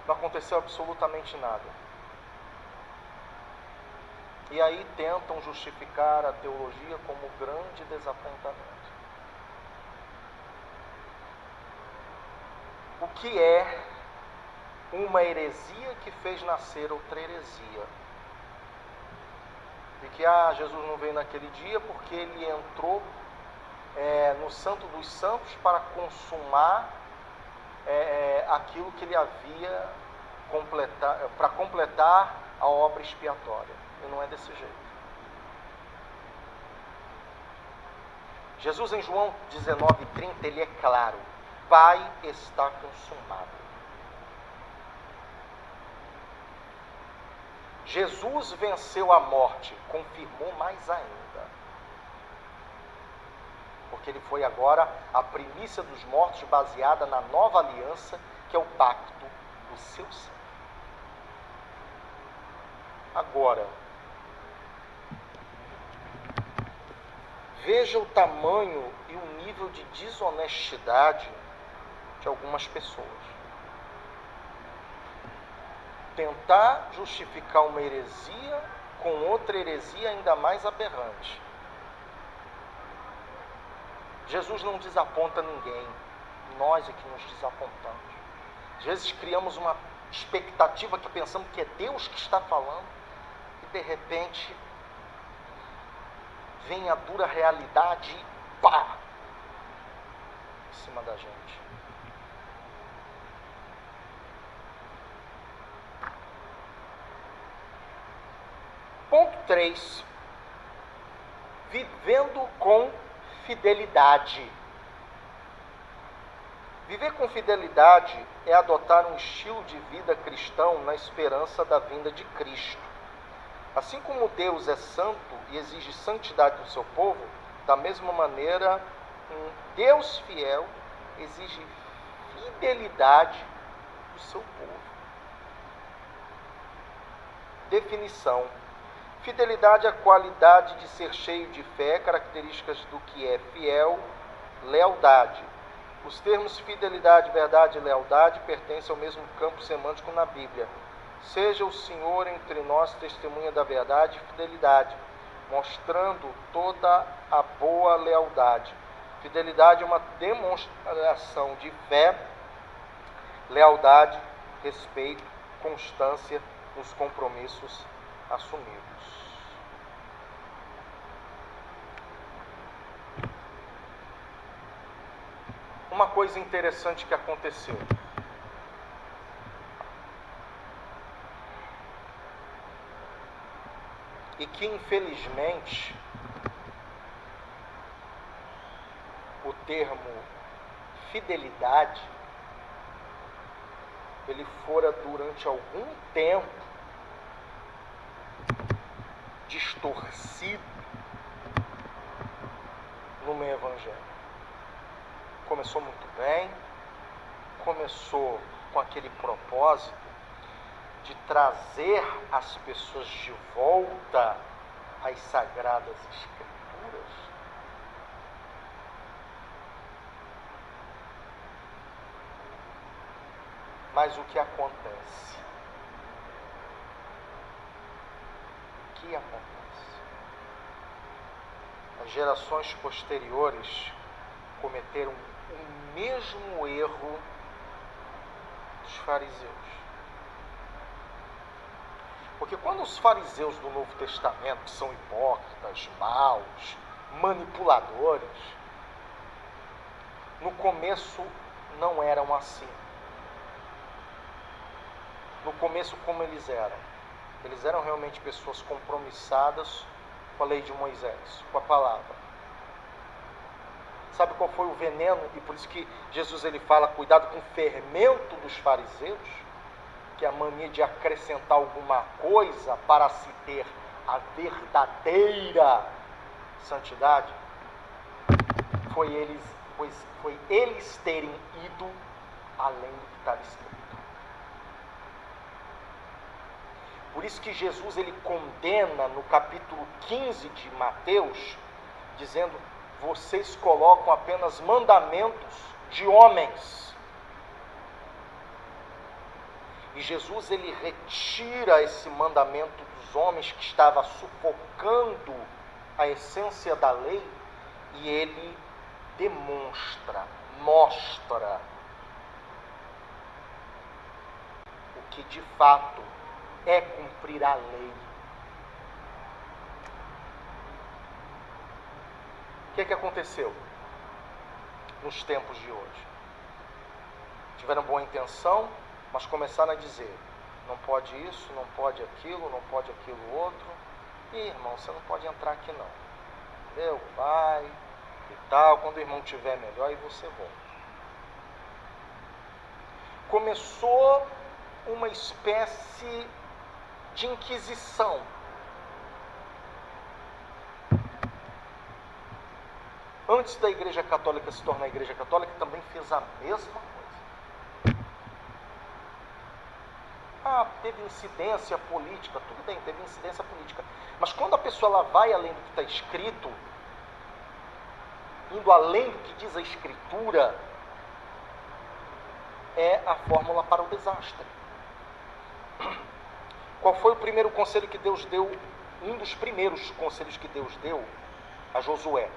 Não aconteceu absolutamente nada. E aí tentam justificar a teologia como grande desapontamento. O que é uma heresia que fez nascer outra heresia? De que Jesus não veio naquele dia porque ele entrou no Santo dos Santos para consumar aquilo que ele havia para completar a obra expiatória. E não é desse jeito. Jesus em João 19:30, ele é claro: Pai, está consumado. Jesus venceu a morte, confirmou mais ainda. Porque ele foi agora a primícia dos mortos, baseada na nova aliança, que é o pacto do seu sangue. Agora, veja o tamanho e o nível de desonestidade de algumas pessoas. Tentar justificar uma heresia com outra heresia ainda mais aberrante. Jesus não desaponta ninguém, nós é que nos desapontamos. Às vezes criamos uma expectativa que pensamos que é Deus que está falando e de repente vem a dura realidade e pá! Em cima da gente. Ponto 3. Vivendo com fidelidade. Viver com fidelidade é adotar um estilo de vida cristão na esperança da vinda de Cristo. Assim como Deus é santo e exige santidade do seu povo, da mesma maneira, um Deus fiel exige fidelidade do seu povo. Definição: fidelidade é a qualidade de ser cheio de fé, características do que é fiel, lealdade. Os termos fidelidade, verdade e lealdade pertencem ao mesmo campo semântico na Bíblia. Seja o Senhor entre nós testemunha da verdade e fidelidade, mostrando toda a boa lealdade. Fidelidade é uma demonstração de fé, lealdade, respeito, constância nos compromissos assumidos. uma coisa interessante que aconteceu. E que, infelizmente, o termo fidelidade, ele fora durante algum tempo distorcido no meio evangélico. Começou muito bem, começou com aquele propósito de trazer as pessoas de volta às Sagradas Escrituras. Mas o que acontece? O que acontece? As gerações posteriores cometeram o mesmo erro dos fariseus. Porque quando os fariseus do Novo Testamento, que são hipócritas, maus, manipuladores, no começo não eram assim. No começo, como eles eram? Eles eram realmente pessoas compromissadas com a lei de Moisés, com a palavra. Sabe qual foi o veneno? E por isso que Jesus ele fala, cuidado com o fermento dos fariseus, que é a mania de acrescentar alguma coisa para se ter a verdadeira santidade. Foi eles terem ido além do que estava escrito. Por isso que Jesus ele condena no capítulo 15 de Mateus, dizendo: vocês colocam apenas mandamentos de homens. E Jesus ele retira esse mandamento dos homens que estava sufocando a essência da lei, e ele mostra o que de fato é cumprir a lei. O que aconteceu nos tempos de hoje? Tiveram boa intenção, mas começaram a dizer: não pode isso, não pode aquilo, não pode aquilo outro. E irmão, você não pode entrar aqui não. Meu pai e tal, quando o irmão estiver melhor, aí você volta. Começou uma espécie de inquisição. Antes da Igreja Católica se tornar a Igreja Católica, também fez a mesma coisa. Teve incidência política, tudo bem, teve incidência política. Mas quando a pessoa ela vai além do que está escrito, indo além do que diz a Escritura, é a fórmula para o desastre. Qual foi o primeiro conselho que Deus deu? Um dos primeiros conselhos que Deus deu a Josué.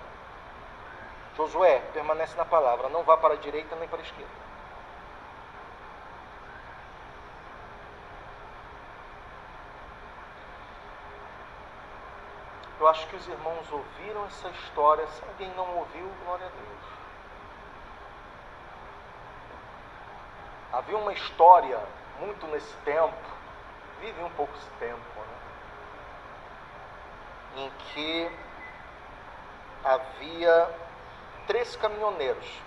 Josué, permanece na palavra, não vá para a direita nem para a esquerda. Eu acho que os irmãos ouviram essa história. Se alguém não ouviu, glória a Deus. Havia uma história, muito nesse tempo, vive um pouco esse tempo, né? Em que havia 3 caminhoneiros.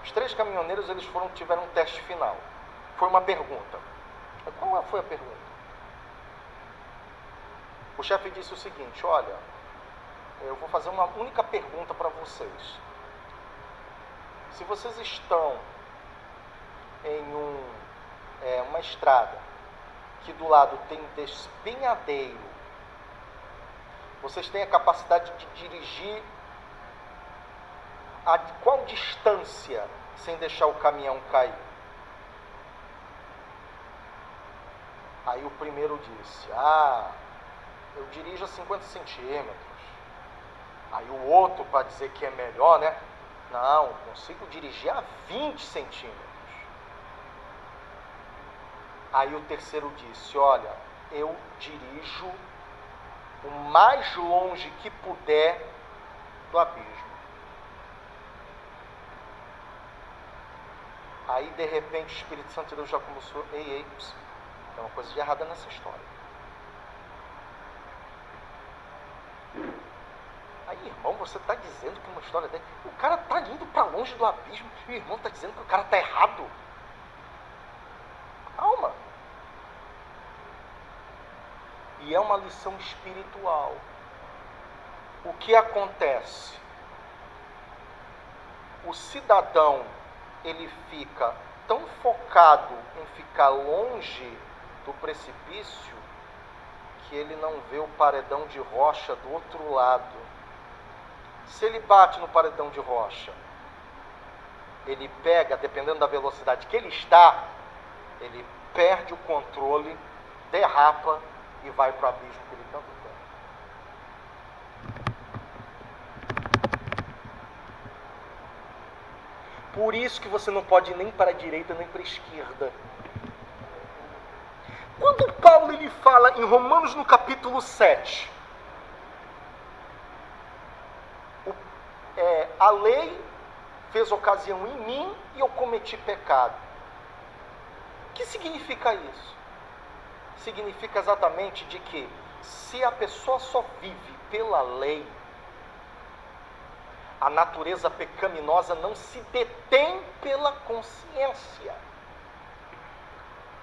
Os 3 caminhoneiros tiveram um teste final. Foi uma pergunta. Qual foi a pergunta? O chefe disse o seguinte: olha, eu vou fazer uma única pergunta para vocês. Se vocês estão em uma estrada que do lado tem despenhadeiro, vocês têm a capacidade de dirigir a qual distância sem deixar o caminhão cair? Aí o primeiro disse: eu dirijo a 50 centímetros. Aí o outro, para dizer que é melhor, né? Não, consigo dirigir a 20 centímetros. Aí o terceiro disse: olha, eu dirijo o mais longe que puder do abismo. Aí, de repente, o Espírito Santo de Deus já começou, ei, tem uma coisa de errada nessa história. Aí, irmão, você está dizendo que uma história dessa, o cara está indo para longe do abismo, e o irmão está dizendo que o cara está errado. Calma. E é uma lição espiritual. O que acontece? O cidadão, ele fica tão focado em ficar longe do precipício que ele não vê o paredão de rocha do outro lado. Se ele bate no paredão de rocha, ele pega, dependendo da velocidade que ele está, ele perde o controle, derrapa e vai para o abismo que ele tanto quer. Por isso que você não pode ir nem para a direita nem para a esquerda. Quando Paulo ele fala em Romanos no capítulo 7, a lei fez ocasião em mim e eu cometi pecado. O que significa isso? Significa exatamente de que se a pessoa só vive pela lei, a natureza pecaminosa não se detém pela consciência.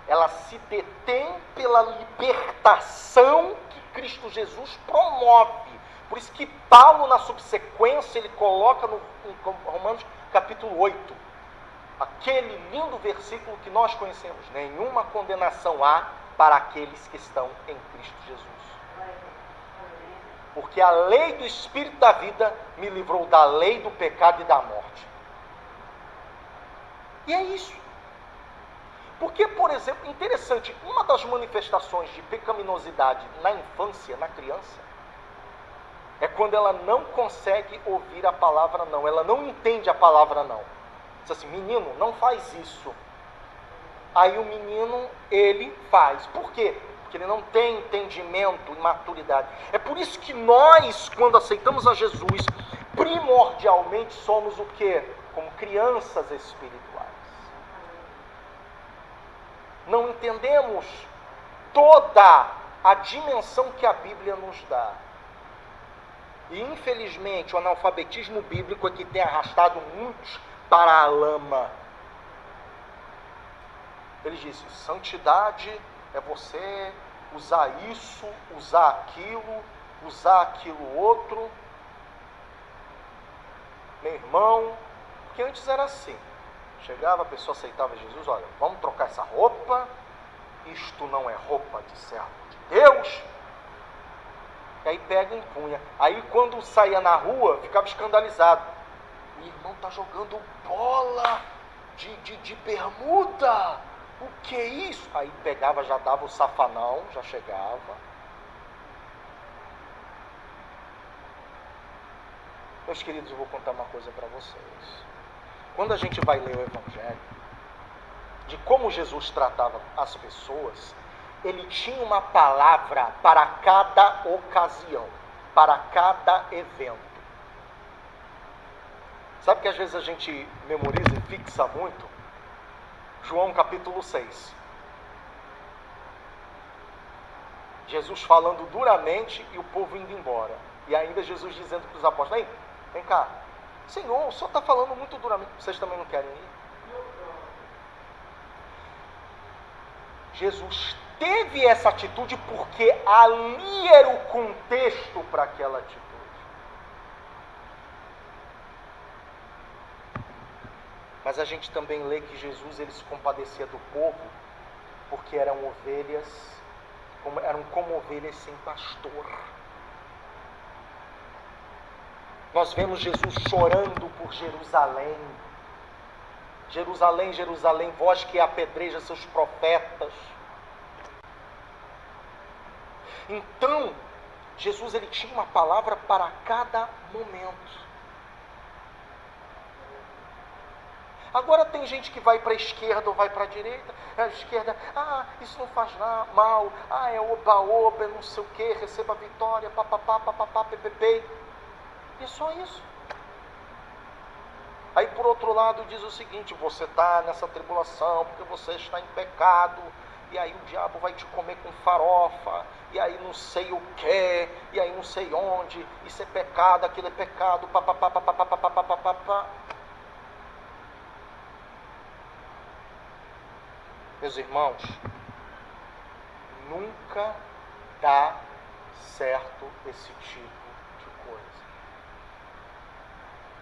Ela se detém pela libertação que Cristo Jesus promove. Por isso que Paulo, na subsequência, ele coloca em Romanos capítulo 8, aquele lindo versículo que nós conhecemos: nenhuma condenação há para aqueles que estão em Cristo Jesus. Porque a lei do Espírito da vida me livrou da lei do pecado e da morte. E é isso. Porque, por exemplo, interessante, uma das manifestações de pecaminosidade na infância, na criança, é quando ela não consegue ouvir a palavra não, ela não entende a palavra não. Diz assim: menino, não faz isso. Aí o menino, ele faz. Por quê? Porque ele não tem entendimento e maturidade. É por isso que nós, quando aceitamos a Jesus, primordialmente somos o quê? Como crianças espirituais. Não entendemos toda a dimensão que a Bíblia nos dá. E infelizmente o analfabetismo bíblico é que tem arrastado muitos para a lama. Ele diz: santidade é você usar isso, usar aquilo outro. Meu irmão, porque antes era assim. Chegava, a pessoa aceitava Jesus: olha, vamos trocar essa roupa, isto não é roupa de servo de Deus. E aí pega e empunha. Aí quando saía na rua, ficava escandalizado: o irmão está jogando bola de bermuda, o que é isso? Aí pegava, já dava o safanão, já chegava. Meus queridos, eu vou contar uma coisa para vocês. Quando a gente vai ler o Evangelho, de como Jesus tratava as pessoas, ele tinha uma palavra para cada ocasião, para cada evento. Sabe que às vezes a gente memoriza e fixa muito? João capítulo 6. Jesus falando duramente e o povo indo embora. E ainda Jesus dizendo para os apóstolos: vem cá, Senhor, o Senhor está falando muito duramente, vocês também não querem ir? Jesus teve essa atitude porque ali era o contexto para aquela atitude. Mas a gente também lê que Jesus ele se compadecia do povo porque eram como ovelhas sem pastor. Nós vemos Jesus chorando por Jerusalém. Jerusalém, Jerusalém, vós que apedreja seus profetas. Então, Jesus ele tinha uma palavra para cada momento. Agora tem gente que vai para a esquerda ou vai para a direita. A esquerda, isso não faz mal. É oba-oba, não sei o que, receba a vitória, papapá, papapá, ppp. E é só isso. Aí por outro lado diz o seguinte: você está nessa tribulação porque você está em pecado, e aí o diabo vai te comer com farofa, e aí não sei o que, e aí não sei onde, isso é pecado, aquilo é pecado, papapá, papapá, papapá, papapá. Meus irmãos, nunca dá certo esse tipo de coisa.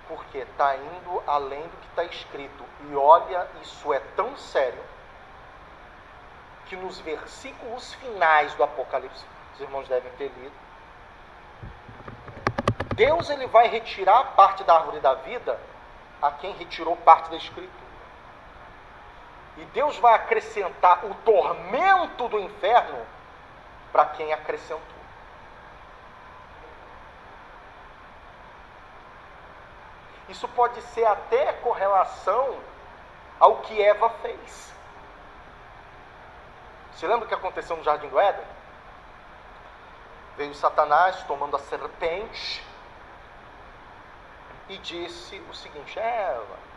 Porque está indo além do que está escrito. E olha, isso é tão sério que nos versículos finais do Apocalipse, os irmãos devem ter lido, Deus ele vai retirar parte da árvore da vida a quem retirou parte da escritura. E Deus vai acrescentar o tormento do inferno para quem acrescentou. Isso pode ser até correlação ao que Eva fez. Você lembra o que aconteceu no Jardim do Éden? Veio Satanás tomando a serpente e disse o seguinte: Eva,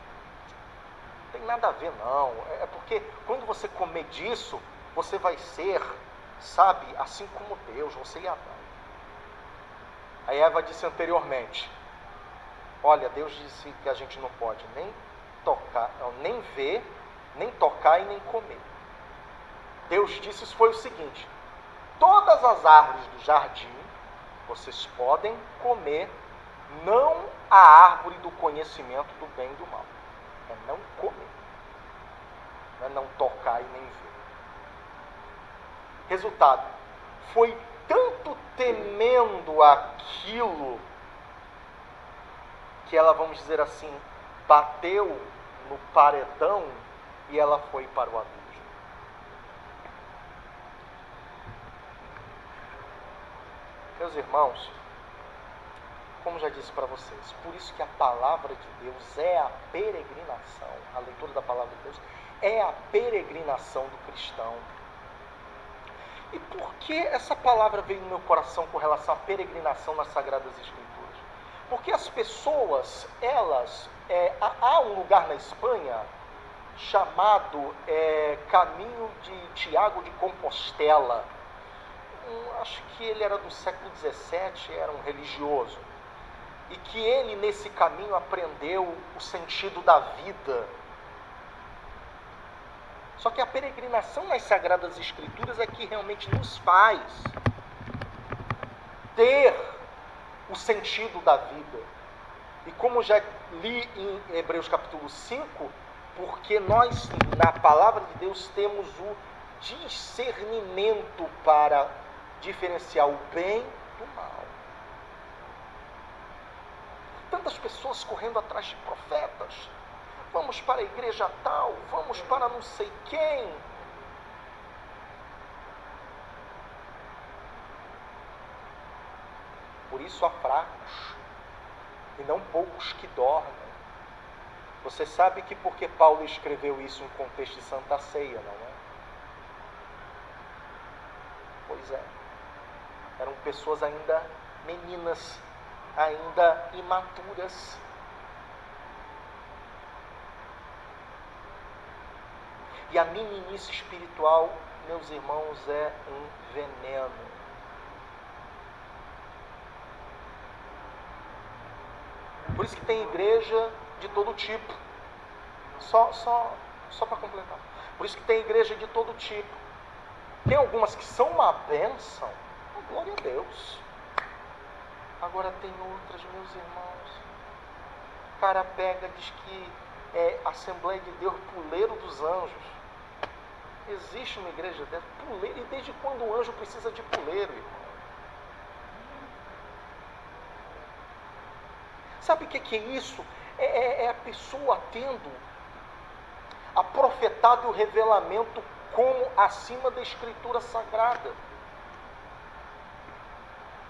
não tem nada a ver não, é porque quando você comer disso, você vai ser, sabe, assim como Deus, você e Adão. Aí Eva disse anteriormente: olha, Deus disse que a gente não pode nem tocar, nem ver, nem tocar e nem comer. Deus disse isso foi o seguinte: todas as árvores do jardim vocês podem comer, não a árvore do conhecimento do bem e do mal. É não comer, não é não tocar e nem ver. Resultado, foi tanto temendo aquilo que ela, vamos dizer assim, bateu no paredão e ela foi para o abismo. Meus irmãos, como já disse para vocês, por isso que a palavra de Deus é a peregrinação, a leitura da palavra de Deus é a peregrinação do cristão. E por que essa palavra veio no meu coração com relação à peregrinação nas Sagradas Escrituras? Porque as pessoas, há um lugar na Espanha chamado Caminho de Tiago de Compostela. Acho que ele era do século XVII, era um religioso. E que ele, nesse caminho, aprendeu o sentido da vida. Só que a peregrinação nas Sagradas Escrituras é que realmente nos faz ter o sentido da vida. E como já li em Hebreus capítulo 5, porque nós, na palavra de Deus, temos o discernimento para diferenciar o bem do mal. Tantas pessoas correndo atrás de profetas. Vamos para a igreja tal, vamos para não sei quem. Por isso há fracos, e não poucos que dormem. Você sabe que porque Paulo escreveu isso em contexto de Santa Ceia, não é? Pois é. Eram pessoas ainda meninas, ainda imaturas. E a meninice espiritual, meus irmãos, é um veneno. Por isso que tem igreja de todo tipo. Só para completar. Por isso que tem igreja de todo tipo. Tem algumas que são uma bênção. Glória a Deus. Agora tem outras, meus irmãos. O cara pega, diz que é Assembleia de Deus, puleiro dos anjos. Existe uma igreja dessa, puleiro, e desde quando o anjo precisa de puleiro, irmão? Sabe o que é isso? É a pessoa tendo a profetada e o revelamento como acima da Escritura Sagrada.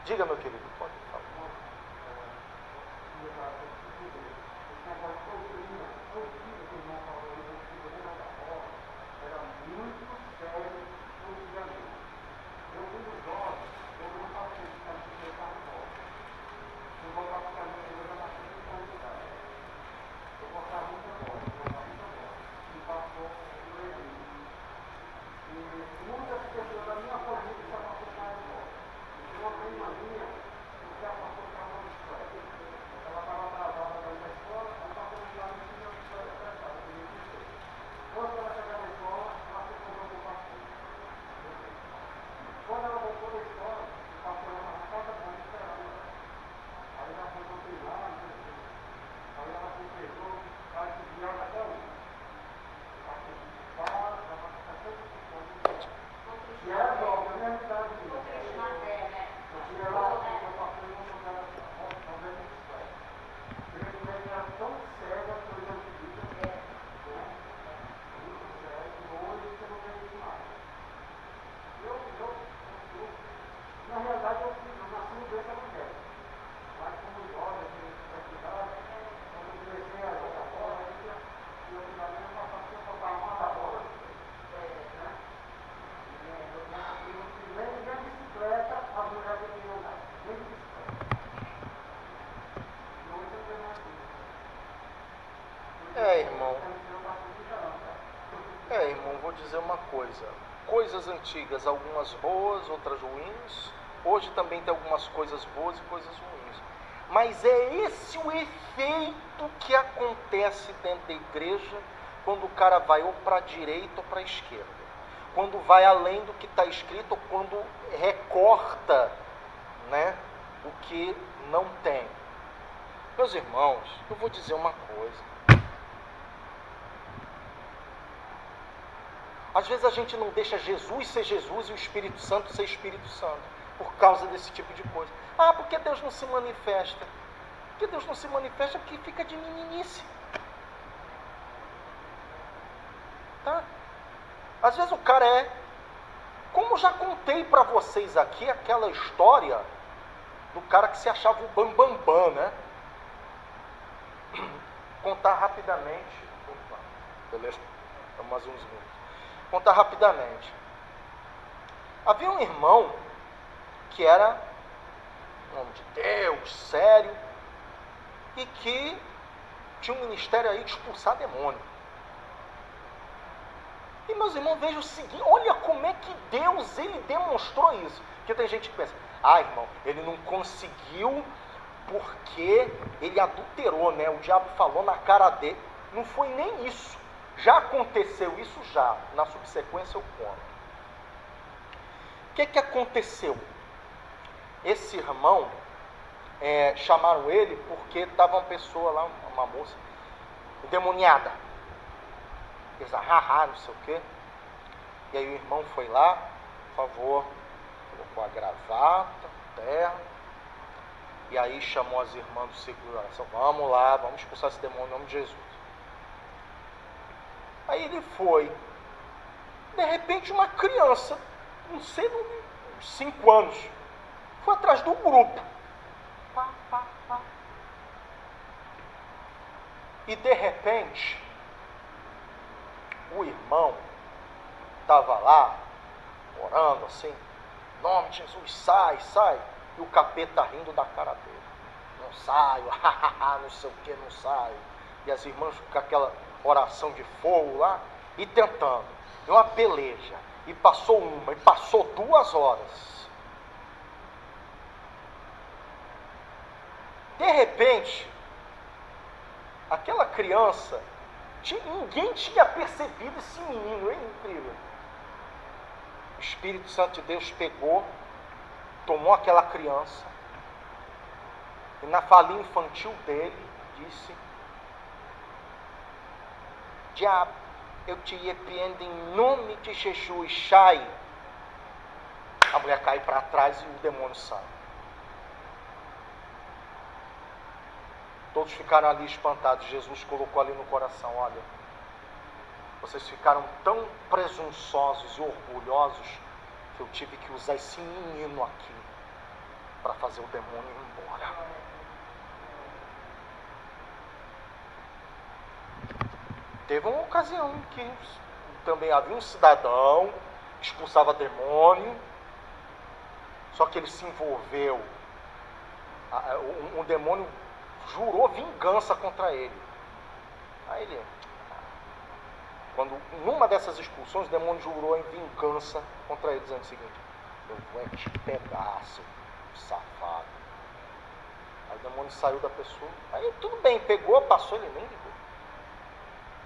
Diga, meu querido, pode falar. vou dizer uma coisa. Coisas antigas, algumas boas, outras ruins. Hoje também tem algumas coisas boas e coisas ruins. Mas é esse o efeito que acontece dentro da igreja quando o cara vai ou para a direita ou para a esquerda. Quando vai além do que está escrito, ou quando recorta, né, o que não tem. Meus irmãos, eu vou dizer uma coisa. Às vezes a gente não deixa Jesus ser Jesus e o Espírito Santo ser Espírito Santo, por causa desse tipo de coisa. Ah, porque Deus não se manifesta? Porque Deus não se manifesta porque fica de meninice. Tá? Às vezes o cara como já contei para vocês aqui, aquela história do cara que se achava o bambambam, né? Contar rapidamente. Opa, beleza? Então, mais uns minutos. Contar rapidamente. Havia um irmão que era um homem de Deus, sério, e que tinha um ministério aí de expulsar demônio. E meus irmãos, vejam o seguinte, olha como é que Deus, ele demonstrou isso. Porque tem gente que pensa, irmão, ele não conseguiu porque ele adulterou, né? O diabo falou na cara dele. Não foi nem isso. Já aconteceu isso já. Na subsequência eu conto. O que aconteceu? Esse irmão, chamaram ele porque estava uma pessoa lá, uma moça, endemoniada. Eles, não sei o quê. E aí o irmão foi lá, por favor, colocou a gravata, terno, e aí chamou as irmãs do círculo de oração. Vamos lá, vamos expulsar esse demônio em nome de Jesus. Aí ele foi. De repente uma criança, não sei, uns 5 anos, foi atrás do grupo. Pá. E de repente, o irmão estava lá, orando assim, em nome de Jesus, sai. E o capeta rindo da cara dele. Não saio, não sei o que, não saio. E as irmãs com aquela oração de fogo lá, e tentando. Deu uma peleja. E passou uma, e passou 2 horas. De repente, aquela criança, ninguém tinha percebido esse menino, é incrível. O Espírito Santo de Deus pegou, tomou aquela criança, e na falinha infantil dele, disse: diabo, eu te repreendo em nome de Jesus, sai. A mulher cai para trás e o demônio sai. Todos ficaram ali espantados. Jesus colocou ali no coração: olha, vocês ficaram tão presunçosos e orgulhosos que eu tive que usar esse menino aqui para fazer o demônio ir embora. Teve uma ocasião em que também havia um cidadão que expulsava demônio, só que ele se envolveu. Um demônio jurou vingança contra ele. Aí ele, numa dessas expulsões, o demônio jurou em vingança contra ele, dizendo o seguinte: eu vou te pegar, seu safado. Aí o demônio saiu da pessoa. Aí tudo bem, pegou, passou, ele nem ligou.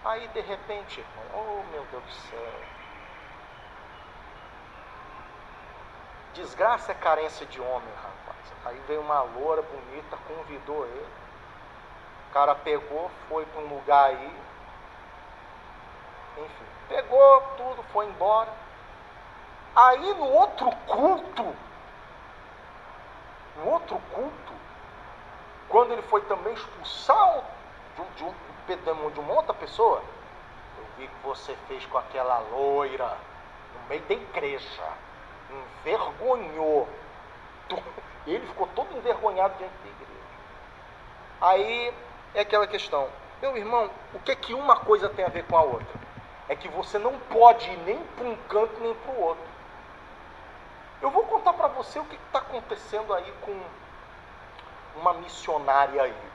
Aí de repente, irmão, oh meu Deus do céu, desgraça é carência de homem, rapaz. Aí veio uma loura bonita, convidou ele. O cara pegou, foi para um lugar aí. Enfim, pegou tudo, foi embora. Aí no outro culto, quando ele foi também expulsar de uma outra pessoa, eu vi que você fez com aquela loira no meio da igreja, envergonhou. Ele ficou todo envergonhado diante da igreja. Aí é aquela questão, meu irmão, o que é que uma coisa tem a ver com a outra? É que você não pode ir nem para um canto nem para o outro. Eu vou contar para você o que está acontecendo aí com uma missionária aí.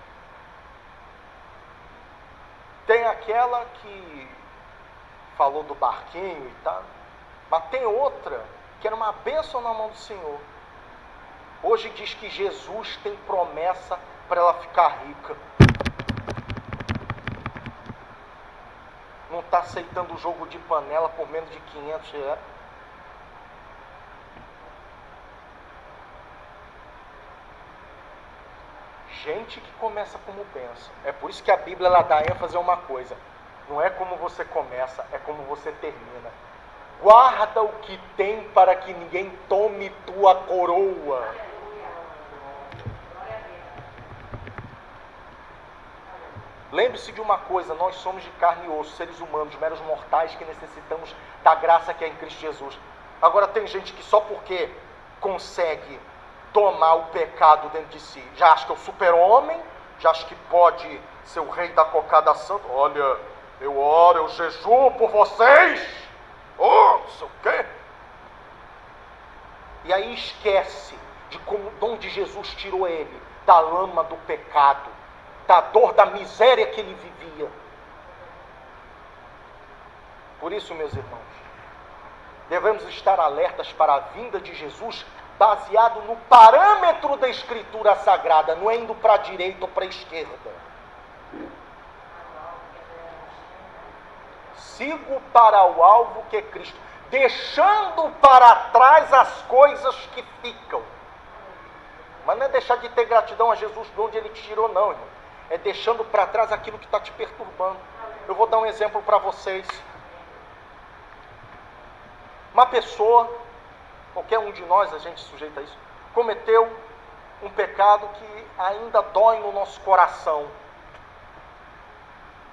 Tem aquela que falou do barquinho e tal. Mas tem outra que era uma bênção na mão do Senhor. Hoje diz que Jesus tem promessa para ela ficar rica. Não está aceitando o jogo de panela por menos de 500 reais. Gente que começa como bênção. É por isso que a Bíblia ela dá ênfase a uma coisa. Não é como você começa, é como você termina. Guarda o que tem para que ninguém tome tua coroa. Lembre-se de uma coisa, nós somos de carne e osso, seres humanos, meros mortais que necessitamos da graça que é em Cristo Jesus. Agora tem gente que só porque consegue tomar o pecado dentro de si, já acha que é o super-homem, já acha que pode ser o rei da cocada santa. Olha, eu oro, eu jejuo por vocês. Oh, não sei o quê. E aí esquece de onde Jesus tirou ele, da lama do pecado, da dor, da miséria que ele vivia. Por isso, meus irmãos, devemos estar alertas para a vinda de Jesus, baseado no parâmetro da Escritura Sagrada, não é indo para a direita ou para a esquerda. Sigo para o alvo que é Cristo, deixando para trás as coisas que ficam. Mas não é deixar de ter gratidão a Jesus de onde Ele te tirou, não, irmão. É deixando para trás aquilo que está te perturbando. Eu vou dar um exemplo para vocês. Uma pessoa, qualquer um de nós, a gente sujeita a isso, cometeu um pecado que ainda dói no nosso coração.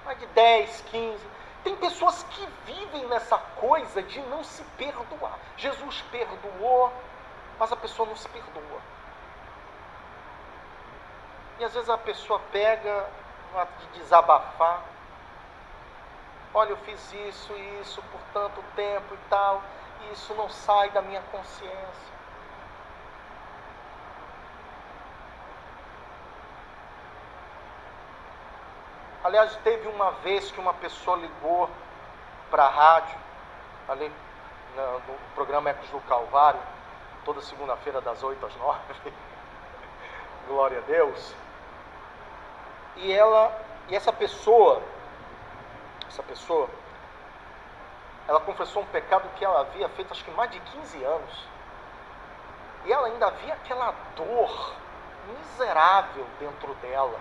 Mais de 10, 15... Tem pessoas que vivem nessa coisa de não se perdoar. Jesus perdoou, mas a pessoa não se perdoa. E às vezes a pessoa pega, no ato de desabafar, olha, eu fiz isso e isso por tanto tempo e tal, e isso não sai da minha consciência. Aliás, teve uma vez que uma pessoa ligou para a rádio, ali no programa Ecos do Calvário, toda segunda-feira das 8 às 9, glória a Deus. E essa pessoa, ela confessou um pecado que ela havia feito acho que mais de 15 anos. E ela ainda via aquela dor miserável dentro dela.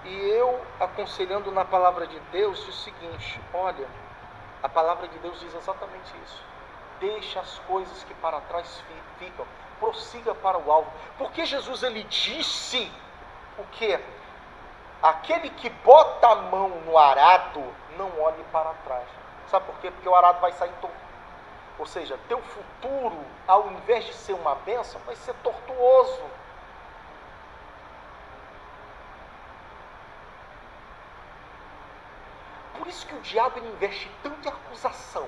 E eu, aconselhando na palavra de Deus, disse o seguinte: olha, a palavra de Deus diz exatamente isso. Deixa as coisas que para trás ficam, prossiga para o alvo. Porque Jesus, ele disse o quê? Aquele que bota a mão no arado, não olhe para trás. Sabe por quê? Porque o arado vai sair torto. Ou seja, teu futuro, ao invés de ser uma bênção, vai ser tortuoso. Por isso que o diabo ele investe tanto em acusação,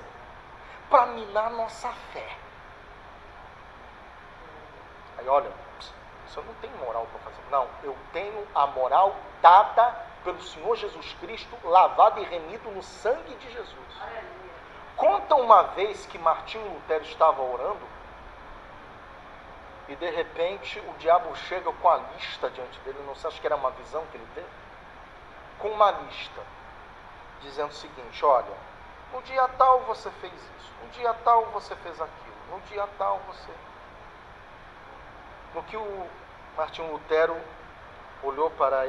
para minar nossa fé. Aí olha, você não tem moral para fazer. Não, eu tenho a moral dada pelo Senhor Jesus Cristo, lavado e remido no sangue de Jesus. Conta uma vez que Martinho Lutero estava orando, e de repente o diabo chega com a lista diante dele, não sei, acho que era uma visão que ele teve, com uma lista, dizendo o seguinte: olha, no dia tal você fez isso, no dia tal você fez aquilo, no dia tal você... No que o Martinho Lutero olhou para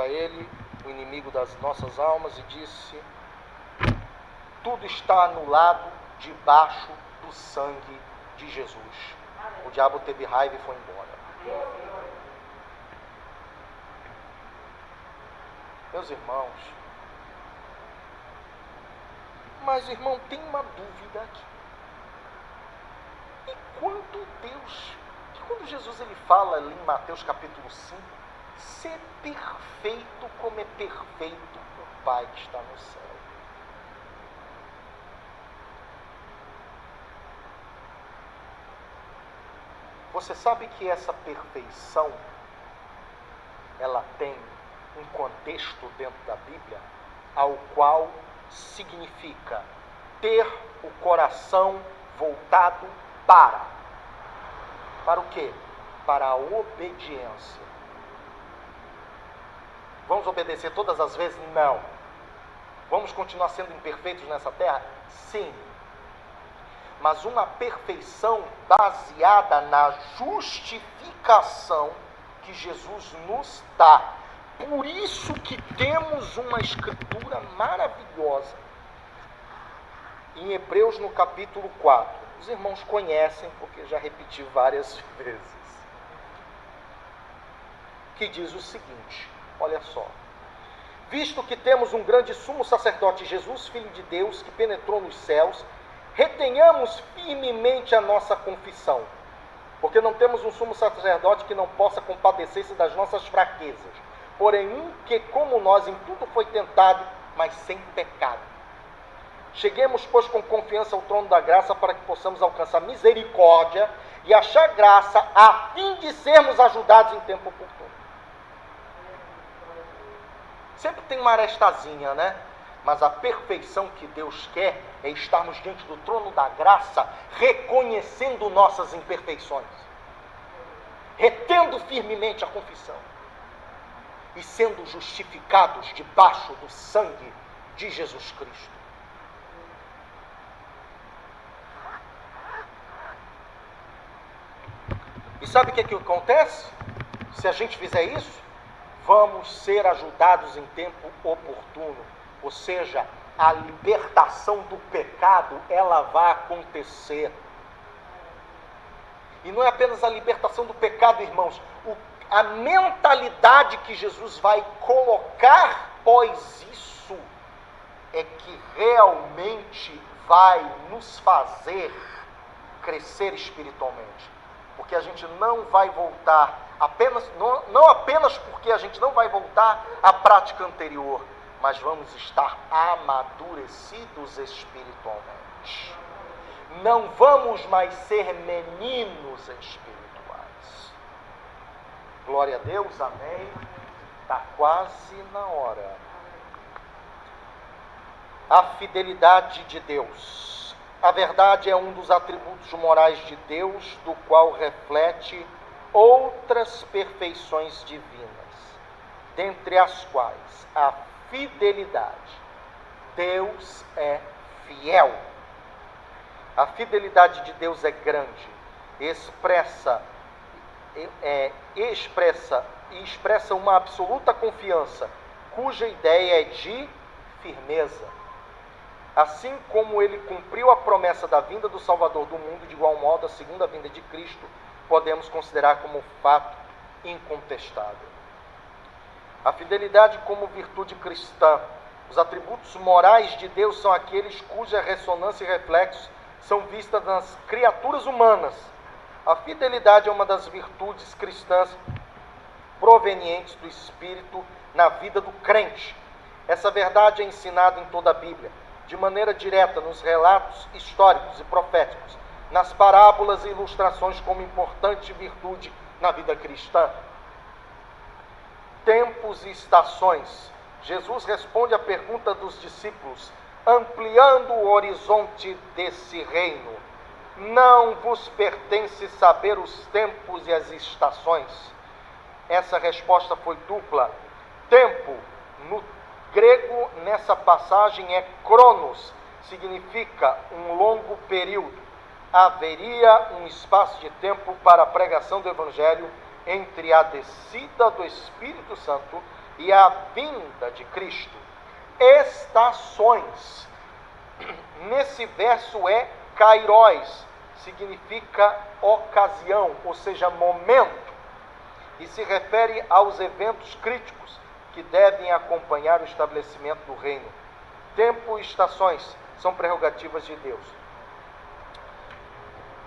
ele, o inimigo das nossas almas, e disse: tudo está anulado debaixo do sangue de Jesus. O diabo teve raiva e foi embora. Meus irmãos, mas irmão, tem uma dúvida aqui. E quando Jesus ele fala ali em Mateus capítulo 5, ser perfeito como é perfeito o Pai que está no céu. Você sabe que essa perfeição, ela tem um contexto dentro da Bíblia, ao qual significa ter o coração voltado para o quê? Para a obediência. Vamos obedecer todas as vezes? Não. Vamos continuar sendo imperfeitos nessa terra? Sim. Mas uma perfeição baseada na justificação que Jesus nos dá. Por isso que temos uma escritura maravilhosa em Hebreus, no capítulo 4. Os irmãos conhecem, porque já repeti várias vezes. Que diz o seguinte, olha só. Visto que temos um grande sumo sacerdote, Jesus, Filho de Deus, que penetrou nos céus, retenhamos firmemente a nossa confissão, porque não temos um sumo sacerdote que não possa compadecer-se das nossas fraquezas, porém um que, como nós, em tudo foi tentado, mas sem pecado. Cheguemos, pois, com confiança ao trono da graça, para que possamos alcançar misericórdia e achar graça, a fim de sermos ajudados em tempo oportuno. Sempre tem uma arestazinha, né? Mas a perfeição que Deus quer é estarmos diante do trono da graça, reconhecendo nossas imperfeições, retendo firmemente a confissão e sendo justificados debaixo do sangue de Jesus Cristo. E sabe o que acontece? Se a gente fizer isso, vamos ser ajudados em tempo oportuno. Ou seja, a libertação do pecado, ela vai acontecer. E não é apenas a libertação do pecado, irmãos. A mentalidade que Jesus vai colocar após isso é que realmente vai nos fazer crescer espiritualmente. Porque a gente não vai voltar, não apenas porque a gente não vai voltar à prática anterior, mas vamos estar amadurecidos espiritualmente. Não vamos mais ser meninos espirituais. Glória a Deus, amém. Está quase na hora. A fidelidade de Deus. A verdade é um dos atributos morais de Deus, do qual reflete outras perfeições divinas, dentre as quais a fidelidade. Deus é fiel. A fidelidade de Deus é grande, expressa uma absoluta confiança, cuja ideia é de firmeza. Assim como ele cumpriu a promessa da vinda do Salvador do mundo, de igual modo a segunda vinda de Cristo podemos considerar como fato incontestável. A fidelidade como virtude cristã. Os atributos morais de Deus são aqueles cuja ressonância e reflexos são vistas nas criaturas humanas. A fidelidade é uma das virtudes cristãs provenientes do Espírito na vida do crente. Essa verdade é ensinada em toda a Bíblia, de maneira direta nos relatos históricos e proféticos, nas parábolas e ilustrações como importante virtude na vida cristã. Tempos e estações. Jesus responde à pergunta dos discípulos, ampliando o horizonte desse reino. Não vos pertence saber os tempos e as estações? Essa resposta foi dupla. Tempo, no grego, nessa passagem, é cronos, significa um longo período. Haveria um espaço de tempo para a pregação do Evangelho entre a descida do Espírito Santo e a vinda de Cristo. Estações. Nesse verso é kairos, significa ocasião, ou seja, momento, e se refere aos eventos críticos que devem acompanhar o estabelecimento do reino. Tempo e estações são prerrogativas de Deus.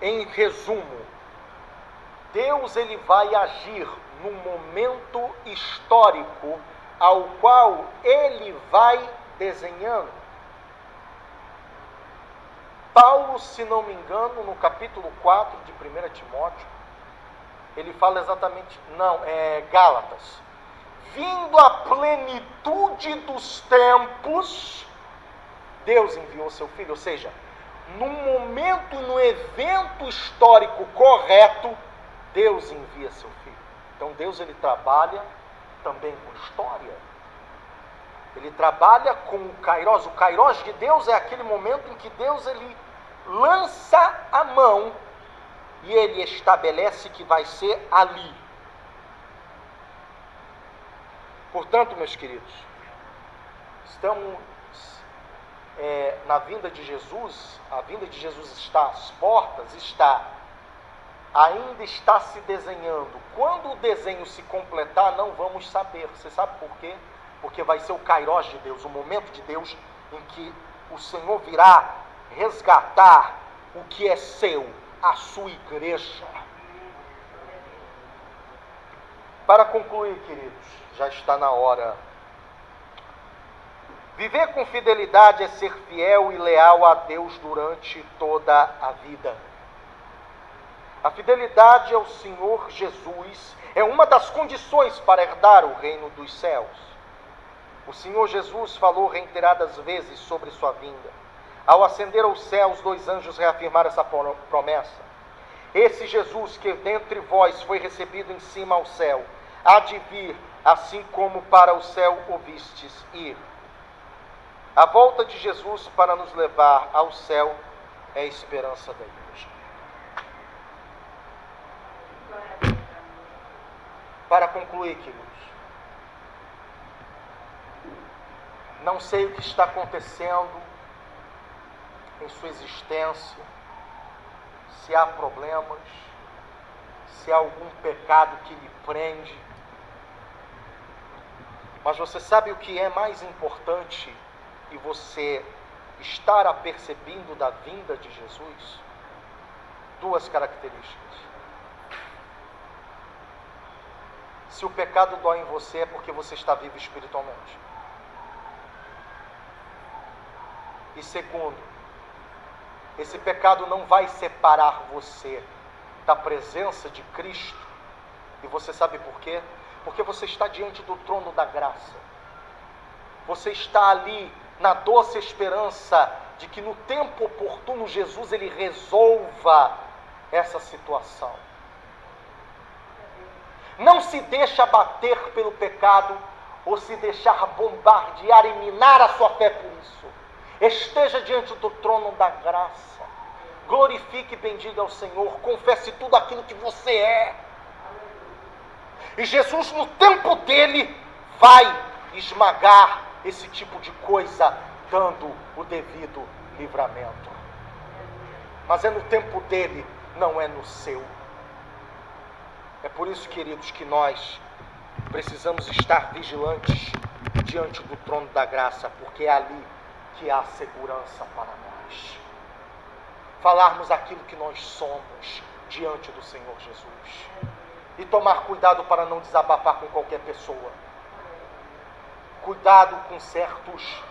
Em resumo, Deus ele vai agir num momento histórico ao qual ele vai desenhando. Paulo, se não me engano, no capítulo 4 de 1 Timóteo, ele fala exatamente, Gálatas, vindo a plenitude dos tempos, Deus enviou seu Filho. Ou seja, no momento, no evento histórico correto, Deus envia seu Filho. Então Deus, ele trabalha também com história. Ele trabalha com o Kairos. O Kairos de Deus é aquele momento em que Deus, ele lança a mão e ele estabelece que vai ser ali. Portanto, meus queridos, estamos na vinda de Jesus. A vinda de Jesus está às portas, ainda está se desenhando. Quando o desenho se completar, não vamos saber. Você sabe por quê? Porque vai ser o Kairos de Deus, o momento de Deus em que o Senhor virá resgatar o que é seu, a sua igreja. Para concluir, queridos, já está na hora. Viver com fidelidade é ser fiel e leal a Deus durante toda a vida. A fidelidade ao Senhor Jesus é uma das condições para herdar o reino dos céus. O Senhor Jesus falou reiteradas vezes sobre sua vinda. Ao ascender aos céus, 2 anjos reafirmaram essa promessa. Esse Jesus que dentre vós foi recebido em cima ao céu, há de vir, assim como para o céu o vistes ir. A volta de Jesus para nos levar ao céu é a esperança da igreja. Para concluir, queridos, não sei o que está acontecendo em sua existência, se há problemas, se há algum pecado que lhe prende, mas você sabe o que é mais importante e você estar apercebendo da vinda de Jesus? 2 características. Se o pecado dói em você, é porque você está vivo espiritualmente. E segundo, esse pecado não vai separar você da presença de Cristo. E você sabe por quê? Porque você está diante do trono da graça. Você está ali na doce esperança de que no tempo oportuno Jesus, ele resolva essa situação. Não se deixe abater pelo pecado ou se deixar bombardear e minar a sua fé por isso. Esteja diante do trono da graça. Glorifique e bendiga ao Senhor. Confesse tudo aquilo que você é. E Jesus, no tempo dele, vai esmagar esse tipo de coisa, dando o devido livramento. Mas é no tempo dele, não é no seu. É por isso, queridos, que nós precisamos estar vigilantes diante do trono da graça, porque é ali que há segurança para nós. Falarmos aquilo que nós somos diante do Senhor Jesus. E tomar cuidado para não desabafar com qualquer pessoa. Cuidado com certos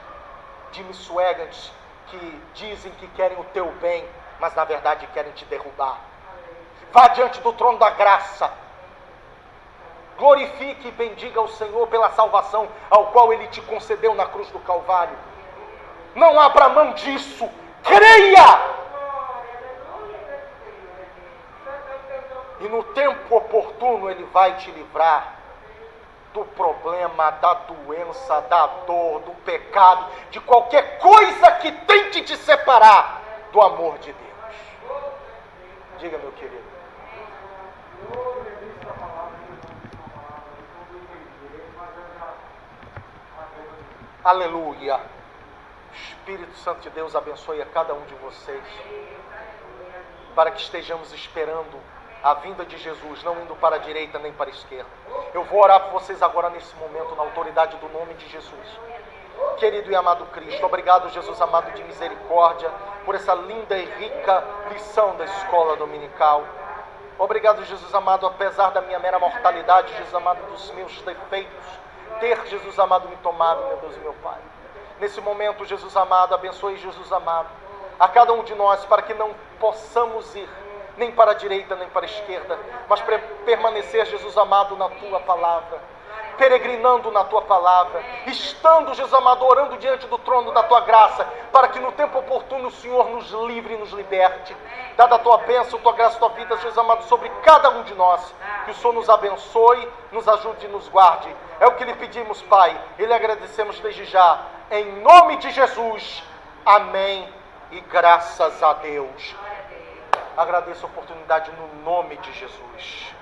Jimmy Swaggart que dizem que querem o teu bem, mas na verdade querem te derrubar. Vá diante do trono da graça. Glorifique e bendiga ao Senhor pela salvação ao qual Ele te concedeu na cruz do Calvário. Não abra mão disso. Creia! E no tempo oportuno Ele vai te livrar do problema, da doença, da dor, do pecado, de qualquer coisa que tente te separar do amor de Deus. Diga, meu querido. Aleluia. Espírito Santo de Deus abençoe a cada um de vocês, para que estejamos esperando a vinda de Jesus, não indo para a direita nem para a esquerda. Eu vou orar por vocês agora nesse momento, na autoridade do nome de Jesus. Querido e amado Cristo, obrigado, Jesus amado de misericórdia, por essa linda e rica lição da escola dominical. Obrigado, Jesus amado, apesar da minha mera mortalidade, Jesus amado, dos meus defeitos, ter, Jesus amado, me tomado, meu Deus e meu Pai. Nesse momento, Jesus amado, abençoe, Jesus amado, a cada um de nós, para que não possamos ir nem para a direita, nem para a esquerda, mas permanecer, Jesus amado, na Tua palavra. peregrinando na tua palavra, estando, Jesus amado, orando diante do trono da tua graça, para que no tempo oportuno o Senhor nos livre e nos liberte. Dada a tua bênção, tua graça, tua vida, Jesus amado, sobre cada um de nós. Que o Senhor nos abençoe, nos ajude e nos guarde. É o que lhe pedimos, Pai, e lhe agradecemos desde já. Em nome de Jesus. Amém. E graças a Deus. Agradeço a oportunidade no nome de Jesus.